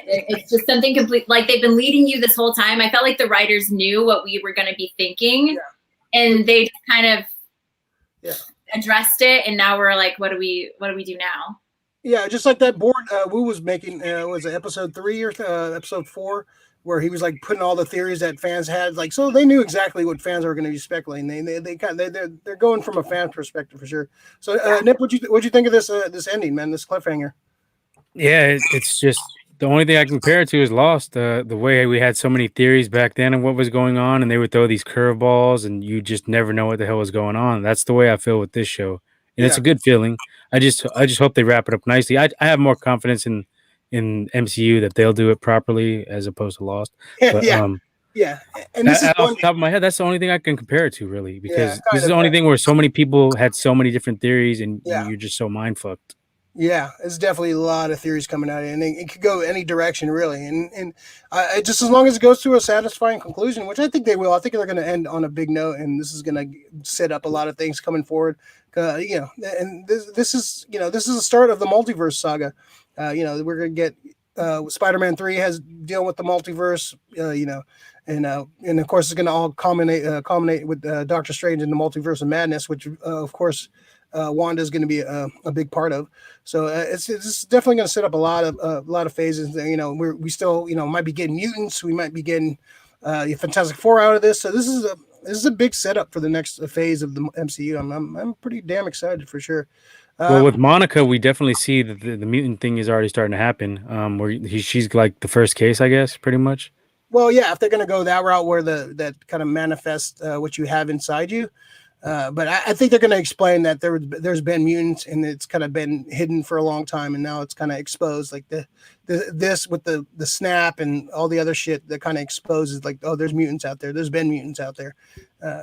it's just something complete. Like they've been leading you this whole time. I felt like the writers knew what we were going to be thinking, and they just kind of addressed it. And now we're like, what do we do now? Yeah, just like that board Wu was making. Was it episode 3 or episode 4? Where he was like putting all the theories that fans had, like, so they knew exactly what fans are going to be speculating. They're going from a fan perspective for sure. So, Nip, what'd you think of this ending, man? This cliffhanger? Yeah, it's just the only thing I can compare it to is Lost. The way we had so many theories back then and what was going on, and they would throw these curveballs, and you just never know what the hell was going on. That's the way I feel with this show, and it's a good feeling. I just hope they wrap it up nicely. I have more confidence in MCU that they'll do it properly as opposed to Lost. But, and this is off the top of my head, that's the only thing I can compare it to, really, because this is the only thing where so many people had so many different theories, and you're just so mind fucked. Yeah, it's definitely a lot of theories coming out, and it could go any direction, really. And just as long as it goes to a satisfying conclusion, which I think they will. I think they're going to end on a big note, and this is going to set up a lot of things coming forward. And this is the start of the multiverse saga. We're going to get Spider-Man 3 has dealing with the multiverse, and of course it's going to all culminate with Doctor Strange in the Multiverse of Madness, which of course Wanda is going to be a big part of. So it's definitely going to set up a lot of phases. We still might be getting mutants. We might be getting Fantastic Four out of this. So this is a big setup for the next phase of the MCU. I'm pretty damn excited for sure. Well, with Monica, we definitely see that the mutant thing is already starting to happen. Where she's like the first case, I guess, pretty much. Well, yeah, if they're going to go that route where that kind of manifests what you have inside you. But I think they're going to explain that there's been mutants and it's kind of been hidden for a long time, and now it's kind of exposed. Like this with the snap and all the other shit that kind of exposes, like, oh, there's mutants out there. There's been mutants out there,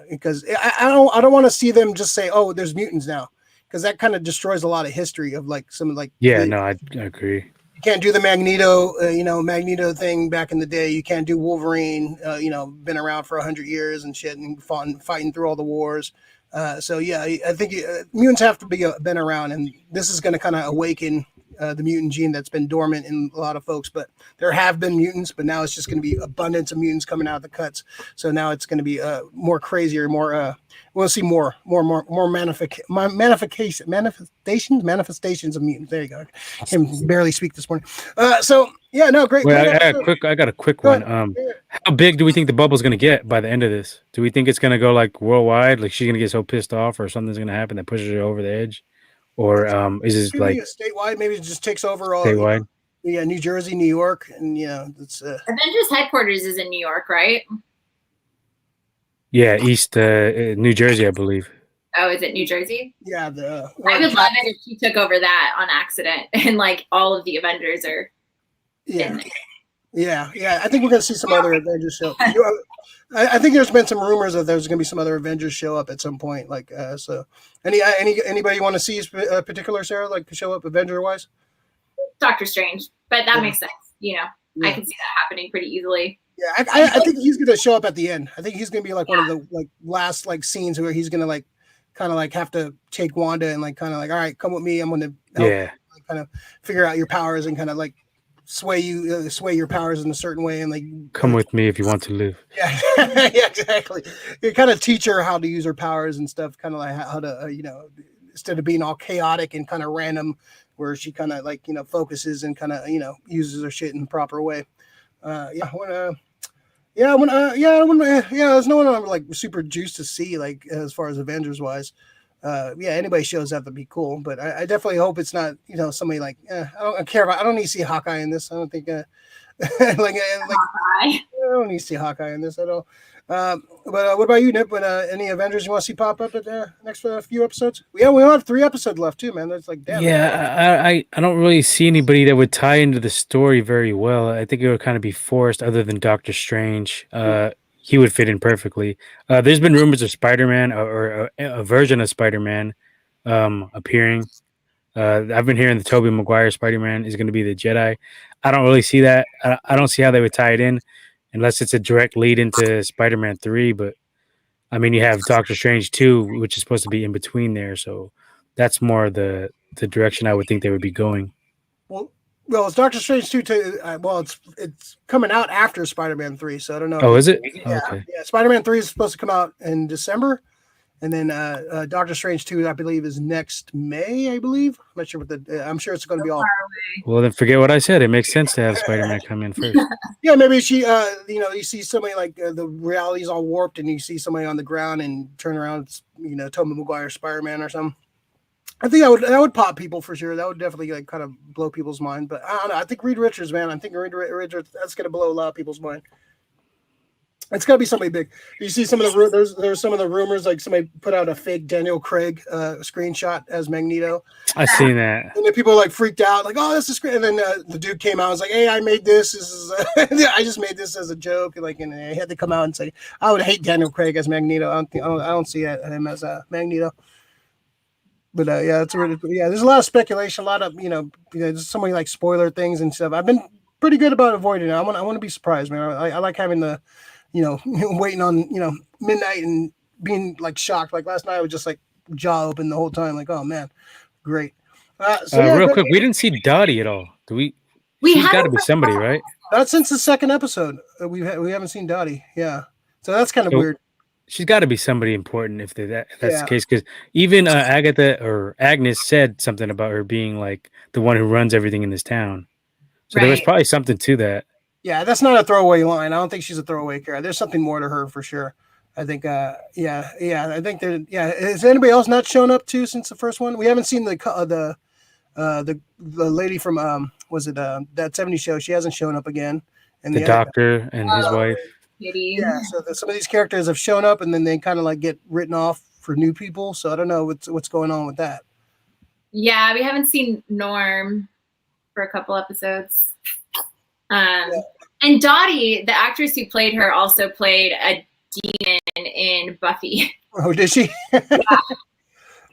because I don't want to see them just say, oh, there's mutants now, because that kind of destroys a lot of history of like some like. Yeah, no, I agree. You can't do the Magneto thing back in the day. You can't do Wolverine, been around for 100 years and shit and fighting through all the wars. So yeah, I think mutants have to been around, and this is going to kind of awaken the mutant gene that's been dormant in a lot of folks. But there have been mutants, but now it's just going to be abundance of mutants coming out of the cuts. So now it's going to be more crazier, more. We'll see more manifestations of mutants. There you go. I can barely speak this morning. So yeah, no, great. Well, I got a quick one. How big do we think the bubble's going to get by the end of this? Do we think it's going to go like worldwide? Like she's going to get so pissed off, or something's going to happen that pushes her over the edge? Or is this like statewide? Maybe it just takes over all statewide. New Jersey, New York, and it's Avengers headquarters is in New York, right? Yeah, East New Jersey, I believe. Oh, is it New Jersey? Yeah, I would love it if she took over that on accident, and like all of the Avengers are. Yeah, I think we're gonna see some other Avengers show. I think there's been some rumors that there's gonna be some other Avengers show up at some point. Like, so anybody want to see a particular, Sarah, like show up Avenger wise? Doctor Strange, but that Yeah. makes sense. You know, Yeah. I can see that happening pretty easily. Yeah, I think he's gonna show up at the end. I think he's gonna be like one of the like last like scenes where he's gonna like kind of like have to take Wanda and like kind of like, all right, come with me. I'm gonna help like, kind of figure out your powers and kind of like sway your powers in a certain way and like come with me if you want to live. Yeah, yeah, exactly. You kind of teach her how to use her powers and stuff, kind of like how to you know, instead of being all chaotic and kind of random, where she kind of like, you know, focuses and kind of, you know, uses her shit in the proper way. There's no one I'm like super juiced to see, like as far as Avengers wise. Anybody shows up, that'd be cool, but I definitely hope it's not, you know, somebody like I don't need to see Hawkeye in this. I don't think I don't need to see Hawkeye in this at all. But what about you, Nip? Any Avengers you want to see pop up at the next few episodes? We only have 3 episodes left too, man. That's like damn. Yeah, I don't really see anybody that would tie into the story very well. I think it would kind of be forced, other than Doctor Strange. He would fit in perfectly. There's been rumors of Spider-Man or a version of Spider-Man appearing. I've been hearing the Tobey Maguire Spider-Man is going to be the Jedi. I don't really see that. I don't see how they would tie it in unless it's a direct lead into Spider-Man 3. But I mean, you have Doctor Strange 2, which is supposed to be in between there. So that's more the direction I would think they would be going. Well, it's Doctor Strange 2 it's coming out after Spider-Man 3, so I don't know. Oh, is it? Yeah, Okay. Yeah, Spider-Man 3 is supposed to come out in December, and then Doctor Strange 2, I believe, is next May, I believe. I'm not sure what I'm sure it's going to be all. Well, then forget what I said. It makes sense to have Spider-Man come in first. Yeah, maybe she, you know, you see somebody like the reality's all warped, and you see somebody on the ground and turn around, you know, Tobey Maguire Spider-Man or something. I think that would pop people for sure. That would definitely like kind of blow people's mind. But I don't know. I think Reed Richards, man. I think Reed Richards, that's gonna blow a lot of people's mind. It's gotta be somebody big. You see some of the there's some of the rumors, like somebody put out a fake Daniel Craig screenshot as Magneto. I seen that. And then people like freaked out, like, "Oh, this is great." And then the dude came out and was like, "Hey, I made this. This is I just made this as a joke." And like, and he had to come out and say, "I would hate Daniel Craig as Magneto. I don't see him as Magneto." But it's really, there's a lot of speculation, a lot of, you know, there's so many like spoiler things and stuff. I've been pretty good about avoiding it. I want to be surprised, man. I like having the, you know, waiting on, you know, midnight and being like shocked. Like last night, I was just like jaw open the whole time. Like, oh man, great. Real quick, we didn't see Dottie at all. Do we? She's got to be somebody, right? Not since the second episode. We haven't seen Dottie. Yeah, so that's kind of weird. She's got to be somebody important if that's the case, because even Agatha or Agnes said something about her being like the one who runs everything in this town. So there was probably something to that. Yeah, that's not a throwaway line. I don't think she's a throwaway character. There's something more to her for sure. I think, I think there. Yeah, is anybody else not shown up too since the first one? We haven't seen the lady from was it that '70s show? She hasn't shown up again. And the doctor and his wife. Yeah, so some of these characters have shown up and then they kind of like get written off for new people. So I don't know what's going on with that. Yeah, we haven't seen Norm for a couple episodes. And Dottie, the actress who played her, also played a demon in Buffy. Oh, did she? Yeah.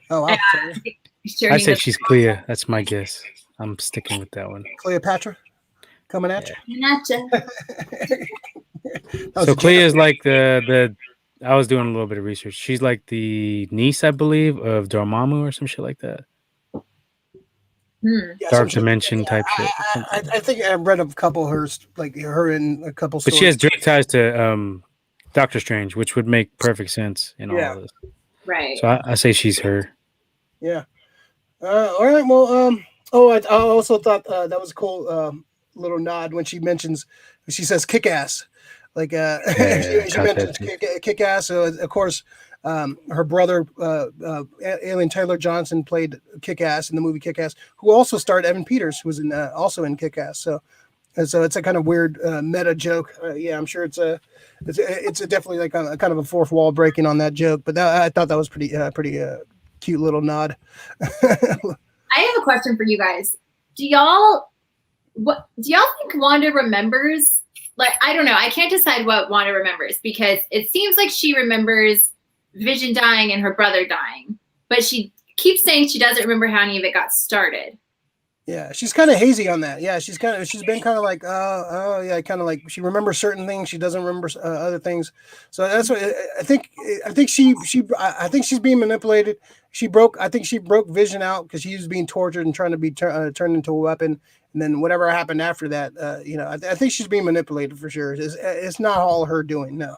Oh, wow. I say she's Clea. That's my guess. I'm sticking with that one. Cleopatra coming at you. So Clea is like the. I was doing a little bit of research. She's like the niece, I believe, of Dormammu or some shit like that. Dark dimension type shit. I think I read a couple of hers, like her in a couple. But she has direct ties to Doctor Strange, which would make perfect sense in all of this. Right. So I say she's her. Yeah. All right. Well. I also thought that was a cool little nod when she says "kick ass." Like she mentions kick ass. So of course, her brother, Alien Taylor Johnson, played Kick Ass in the movie Kick Ass, who also starred Evan Peters, who was also in Kick Ass. So it's a kind of weird meta joke. I'm sure it's definitely like a kind of a fourth wall breaking on that joke. But I thought that was pretty cute little nod. I have a question for you guys. Do y'all think Wanda remembers? Like, I don't know. I can't decide what Wanda remembers because it seems like she remembers Vision dying and her brother dying, but she keeps saying she doesn't remember how any of it got started. Yeah, she's kind of hazy on that. Yeah, she's been kind of like, yeah, kind of like she remembers certain things, she doesn't remember other things. So that's what I think. I think she's being manipulated. I think she broke Vision out because she was being tortured and trying to be turned into a weapon. And then whatever happened after that, I think she's being manipulated for sure. It's not all her doing. No.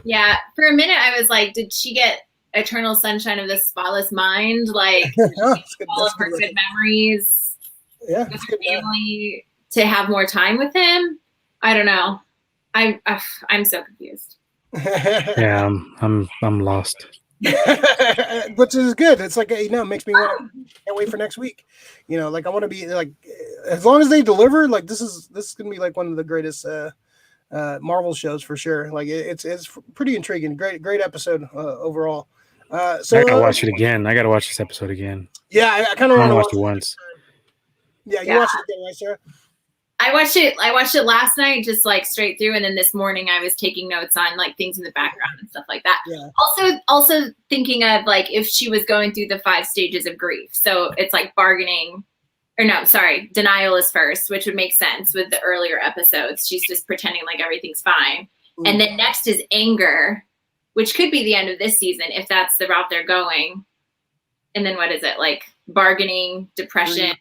Yeah, for a minute I was like, did she get eternal sunshine of the spotless mind? Like all of her good memories. Yeah, with her family to have more time with him. I don't know. I'm so confused. Yeah, I'm lost. Which is good. It's like it makes me want to can't wait for next week. Like I want to be like as long as they deliver. Like this is gonna be like one of the greatest Marvel shows for sure. Like it's pretty intriguing. Great episode overall. So I gotta watch it again. I gotta watch this episode again. Yeah, I kind of want to watch it once. Yeah, you watched it again, right, Sarah? I watched it last night, just like straight through, and then this morning I was taking notes on like things in the background and stuff like that. Yeah. Also thinking of like if she was going through the 5 stages of grief. So it's like denial is first, which would make sense with the earlier episodes. She's just pretending like everything's fine. Mm. And then next is anger, which could be the end of this season if that's the route they're going. And then what is it? Like bargaining, depression,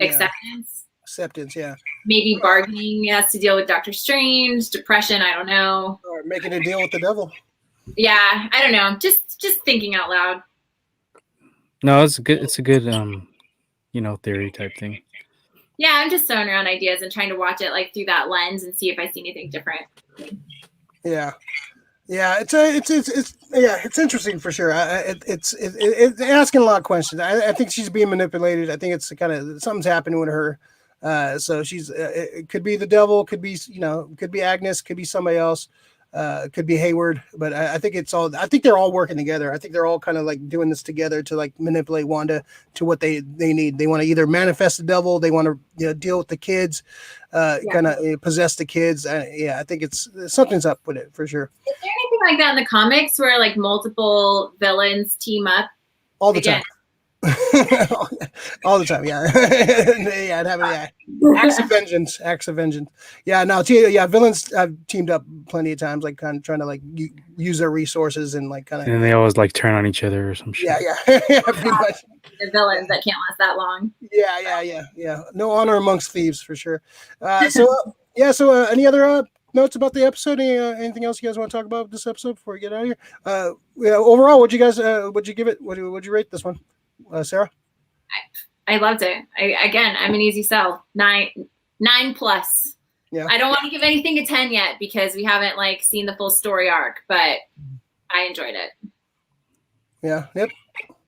acceptance, yeah. Maybe bargaining has to deal with Doctor Strange, depression, I don't know. Or making a deal with the devil. Yeah, I don't know. Just thinking out loud. No, it's a good theory type thing. Yeah, I'm just throwing around ideas and trying to watch it like through that lens and see if I see anything different. Yeah. Yeah, it's interesting for sure. It's asking a lot of questions. I think she's being manipulated. I think it's kind of something's happening with her. So she's it could be the devil, could be could be Agnes, could be somebody else, could be Hayward. But I think they're all working together. I think they're all kind of like doing this together to like manipulate Wanda to what they need. They want to either manifest the devil, they want to deal with the kids, kind of possess the kids. I think something's up with it for sure. Is there anything like that in the comics where like multiple villains team up? All the time. All the time, yeah. Yeah, I'd have it. Yeah, acts of vengeance. Yeah, no, villains have teamed up plenty of times, like kind of trying to like use their resources and like kind of. And they always like turn on each other or some shit. Yeah, pretty much. The villains that can't last that long. Yeah. No honor amongst thieves for sure. So any other notes about the episode? Anything else you guys want to talk about this episode before we get out of here? Overall, what'd you give it? What'd you rate this one? Sarah? I loved it. I'm an easy sell. 9+. Yeah. I don't want to give anything a 10 yet because we haven't like seen the full story arc, but I enjoyed it. Yeah. Yep.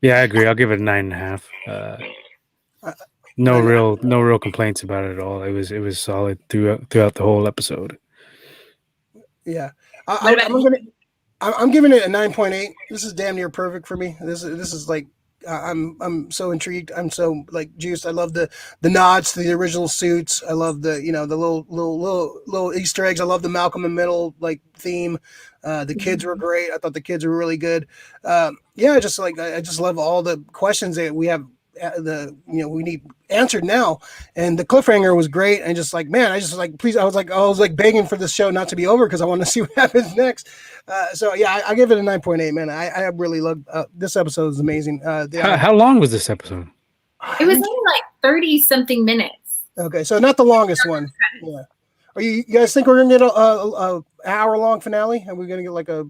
Yeah, I agree. I'll give it a 9.5. No real complaints about it at all. It was solid throughout the whole episode. Yeah. I'm giving it a 9.8. This is damn near perfect for me. This is like I'm so intrigued. I'm so like juiced. I love the nods to the original suits. I love the the little Easter eggs. I love the Malcolm in the Middle like theme. The kids were great. I thought the kids were really good. I just love all the questions that we have. We need answered now, and the cliffhanger was great. And just like, man, I was like begging for this show not to be over because I want to see what happens next. I give it a 9.8, man. I really love this episode. Is amazing. How long was this episode? It was only like 30 something minutes. Okay, so not the longest one. Yeah. Are you guys think we're gonna get a hour long finale? Are we gonna get like a?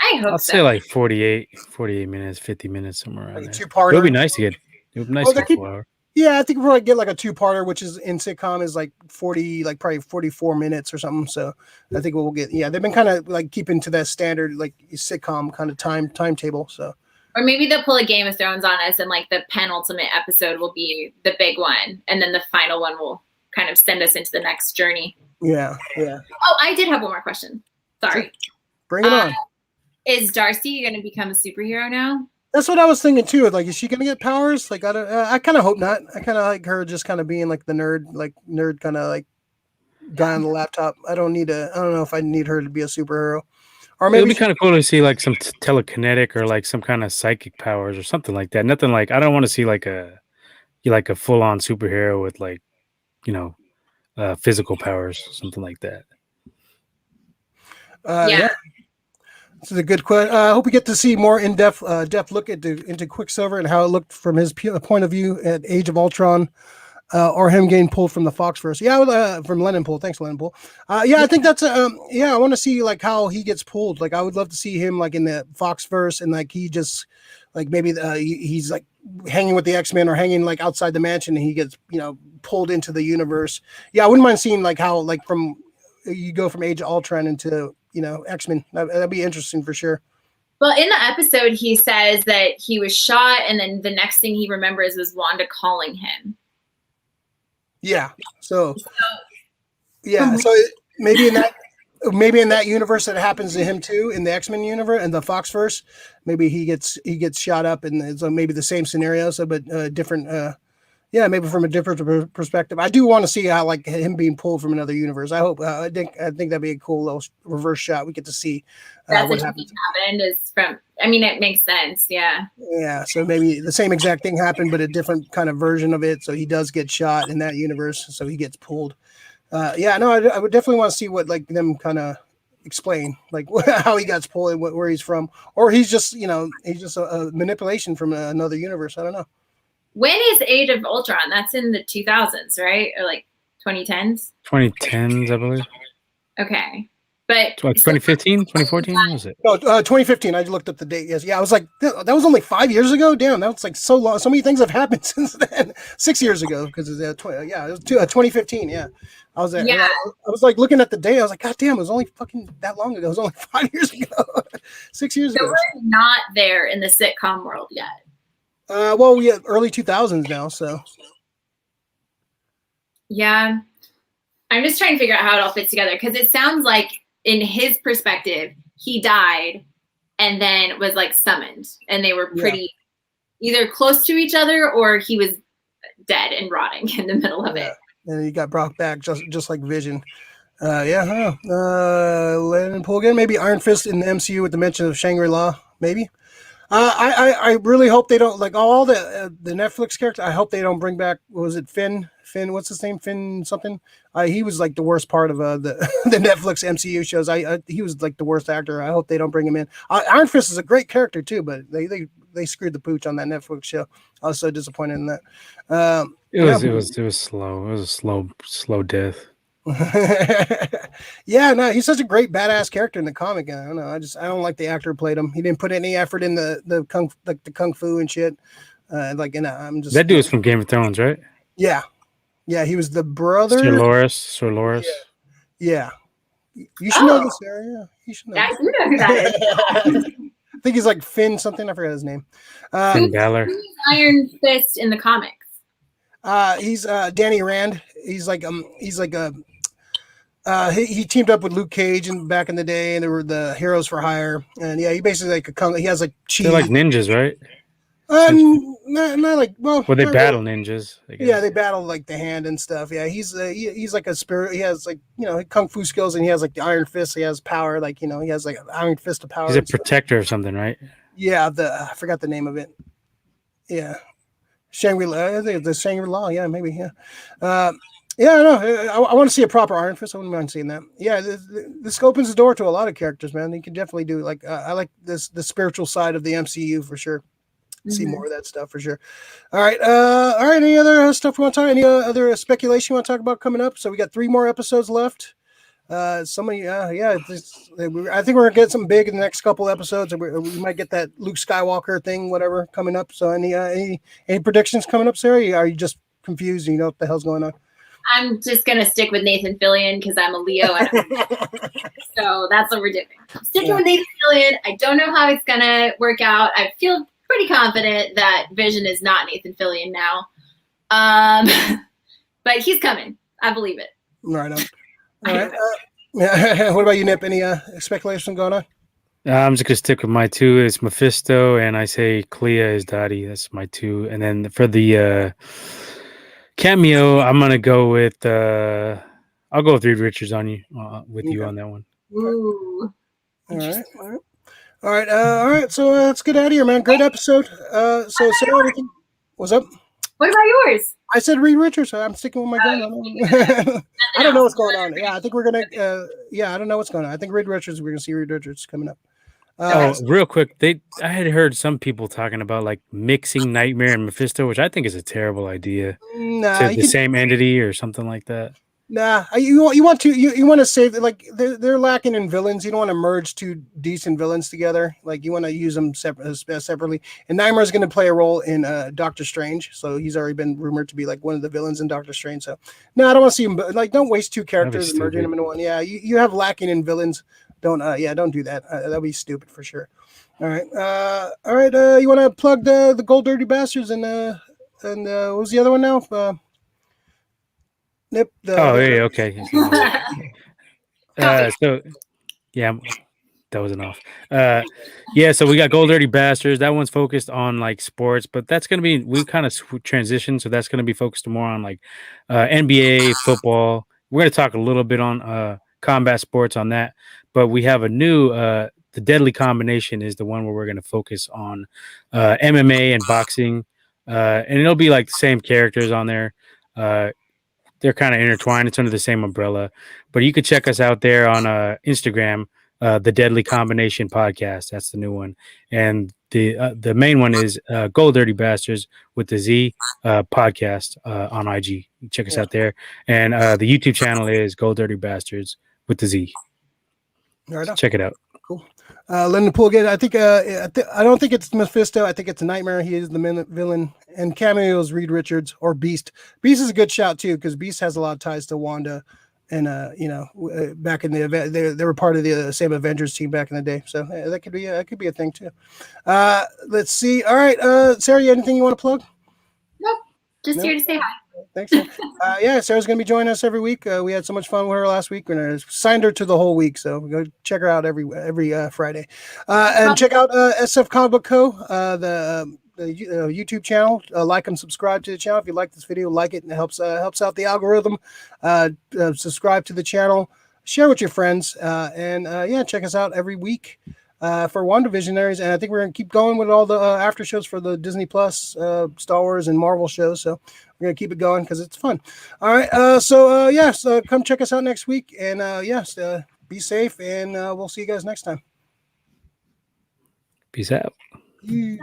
I hope I'll say like 48 minutes, 50 minutes, somewhere around like there. 2-parter. It would be nice to get. It would be nice to get 4 hours. Yeah, I think we'll probably get like a 2-parter, which is in sitcom is like 40, like probably 44 minutes or something. So I think we'll get. Yeah, they've been kind of like keeping to that standard like sitcom kind of timetable. So. Or maybe they'll pull a Game of Thrones on us, and like the penultimate episode will be the big one, and then the final one will kind of send us into the next journey. Yeah. Oh, I did have one more question. Sorry. Bring it on. Is Darcy going to become a superhero now? That's what I was thinking too. Like, is she going to get powers? Like, I kind of hope not. I kind of like her just kind of being like the nerd kind of like guy on the laptop. I don't know if I need her to be a superhero. Or maybe it'd be kind of cool to see like some telekinetic or like some kind of psychic powers or something like that. Nothing like I don't want to see like a you're like a full on superhero with like, you know, physical powers, something like that. Yeah. This is a good question. I hope we get to see more in-depth look into Quicksilver and how it looked from his point of view at Age of Ultron, or him getting pulled from the Foxverse. Yeah, from Lennon Pool. Thanks, Lennon Pool. I think that's I want to see like how he gets pulled. Like I would love to see him like in the Foxverse and like he just like maybe he's like hanging with the X-Men or hanging like outside the mansion and he gets pulled into the universe. Yeah, I wouldn't mind seeing like how like from you go from Age of Ultron into X-Men. That'd be interesting for sure. Well, in the episode, he says that he was shot, and then the next thing he remembers was Wanda calling him. Yeah. So maybe in that universe that happens to him too, in the X-Men universe and the Foxverse, maybe he gets shot up, and so maybe the same scenario, so but different. Maybe from a different perspective. I do want to see how like him being pulled from another universe. I hope. I think that'd be a cool little reverse shot. We get to see what happened. Is from. I mean, it makes sense. Yeah. Yeah. So maybe the same exact thing happened, but a different kind of version of it. So he does get shot in that universe. So he gets pulled. I would definitely want to see what like them kind of explain like how he got pulled and where he's from, or he's just a manipulation from another universe. I don't know. When is Age of Ultron? That's in the 2000s, right? Or like 2010s? 2010s, I believe. Okay. But 2015, 2014, what was it? No, 2015. I looked up the date. Yes. Yeah, I was like, that was only 5 years ago. Damn, that was like so long. So many things have happened since then. 6 years ago, because it was 2015. Yeah. I was there. Yeah. I was like looking at the date. I was like, God damn, it was only fucking that long ago. It was only 5 years ago. 6 years ago. We're not there in the sitcom world yet. Well, we have early 2000s now, so. Yeah. I'm just trying to figure out how it all fits together, because it sounds like in his perspective, he died and then was like summoned, and they were pretty either close to each other or he was dead and rotting in the middle of it. And he got brought back just like Vision. Lennon Pool again. Maybe Iron Fist in the MCU with the mention of Shangri-La, maybe. I really hope they don't like all the Netflix characters. I hope they don't bring back. What was it, Finn? What's his name? Finn something. He was like the worst part of the Netflix MCU shows. He was like the worst actor. I hope they don't bring him in. Iron Fist is a great character too, but they screwed the pooch on that Netflix show. I was so disappointed in that. It was slow. It was a slow death. No, he's such a great badass character in the comic. I don't know. I don't like the actor who played him. He didn't put any effort in the kung fu and shit. I'm just that dude is from Game of Thrones, right? Yeah, he was the brother. Sir Loras. Yeah. You should know this area. You should know. I do know who that is. I think he's like Finn something. I forgot his name. Finn Balor. Who's Iron Fist in the comics? He's Danny Rand. He's like he teamed up with Luke Cage back in the day, and they were the Heroes for Hire. And he basically he has like chi. They're like ninjas, right? Not like well, they battle ninjas. I guess. Yeah, they battle like the hand and stuff. Yeah, he's like a spirit. He has like kung fu skills, and he has like the Iron Fist. He has power, like he has like an Iron Fist of power. He's a protector of something, right? Yeah, I forgot the name of it. Yeah, Shangri-La. I think it's Shangri-La. Yeah, maybe. Yeah. I want to see a proper Iron Fist. I wouldn't mind seeing that. Yeah, this opens the door to a lot of characters, man. You can definitely do like I like the spiritual side of the MCU for sure. See more of that stuff for sure. All right. Any other stuff we want to talk? Any other speculation you want to talk about coming up? So we got 3 more episodes left. I think we're gonna get something big in the next couple episodes, and we might get that Luke Skywalker thing, whatever, coming up. So any predictions coming up, Sarah? Are you just confused? And you know what the hell's going on? I'm just gonna stick with Nathan Fillion because I'm a Leo, so that's what we're doing. I'm sticking with Nathan Fillion. I don't know how it's gonna work out. I feel pretty confident that Vision is not Nathan Fillion now, but he's coming. I believe it. Right on. All right. What about you, Nip? Any speculation going on? I'm just gonna stick with my 2. It's Mephisto, and I say Clea is Dottie. That's my 2. And then for the cameo, I'm gonna go with I'll go with Reed Richards on you you on that one. Ooh. All right. So let's get out of here, man. Great episode. So Sarah, what's up? What about yours? I said Reed Richards. So I'm sticking with my gun. I don't know what's going on. Yeah, I think we're gonna. I don't know what's going on. I think Reed Richards. We're gonna see Reed Richards coming up. Real quick, I had heard some people talking about like mixing Nightmare and Mephisto, which I think is a terrible idea. Nah, To the same entity or something like that. Nah, you want to save, like, they're lacking in villains. You don't want to merge two decent villains together. Like, you want to use them separately. And Nightmare is going to play a role in Doctor Strange, so he's already been rumored to be like one of the villains in Doctor Strange. So no, I don't want to see him. Like, don't waste two characters and merging them into one. Yeah, you have lacking in villains. Don't don't do that. That'd be stupid for sure. All right, you want to plug the Gold Dirty Bastards and what was the other one now? Nip. Okay. So yeah, that wasn't off. So we got Gold Dirty Bastards. That one's focused on like sports, but that's gonna be, we kind of transitioned, so that's gonna be focused more on like NBA, football. We're gonna talk a little bit on combat sports on that, but we have a new the Deadly Combination is the one where we're gonna focus on MMA and boxing, and it'll be like the same characters on there. They're kind of intertwined. It's under the same umbrella, but you could check us out there on Instagram, the Deadly Combination Podcast. That's the new one, and the main one is Gold Dirty Bastards with the Z podcast on IG. Check us out there, and the YouTube channel is Gold Dirty Bastards with the Z. Right, check it out. Cool. Lyndon Poole again. I think I don't think it's Mephisto. I think it's a Nightmare. He is the villain. And cameos Reed Richards or Beast. Beast is a good shout too, because Beast has a lot of ties to Wanda, and back in the event they were part of the same Avengers team back in the day. So that could be a thing too. Let's see. All right, Sarah, you anything you want to plug? Nope. Just here to say hi. Thanks. Sarah's going to be joining us every week. We had so much fun with her last week. We signed her to the whole week, so go check her out every Friday. And check out SF Comic Book Co. The YouTube channel. Like and subscribe to the channel if you like this video. Like it, and it helps out the algorithm. Subscribe to the channel. Share with your friends. And check us out every week. For Wandavisionaries, and I think we're going to keep going with all the after shows for the Disney Plus, Star Wars, and Marvel shows. So we're going to keep it going because it's fun. All right. So come check us out next week, and be safe, and we'll see you guys next time. Peace out. Yeah.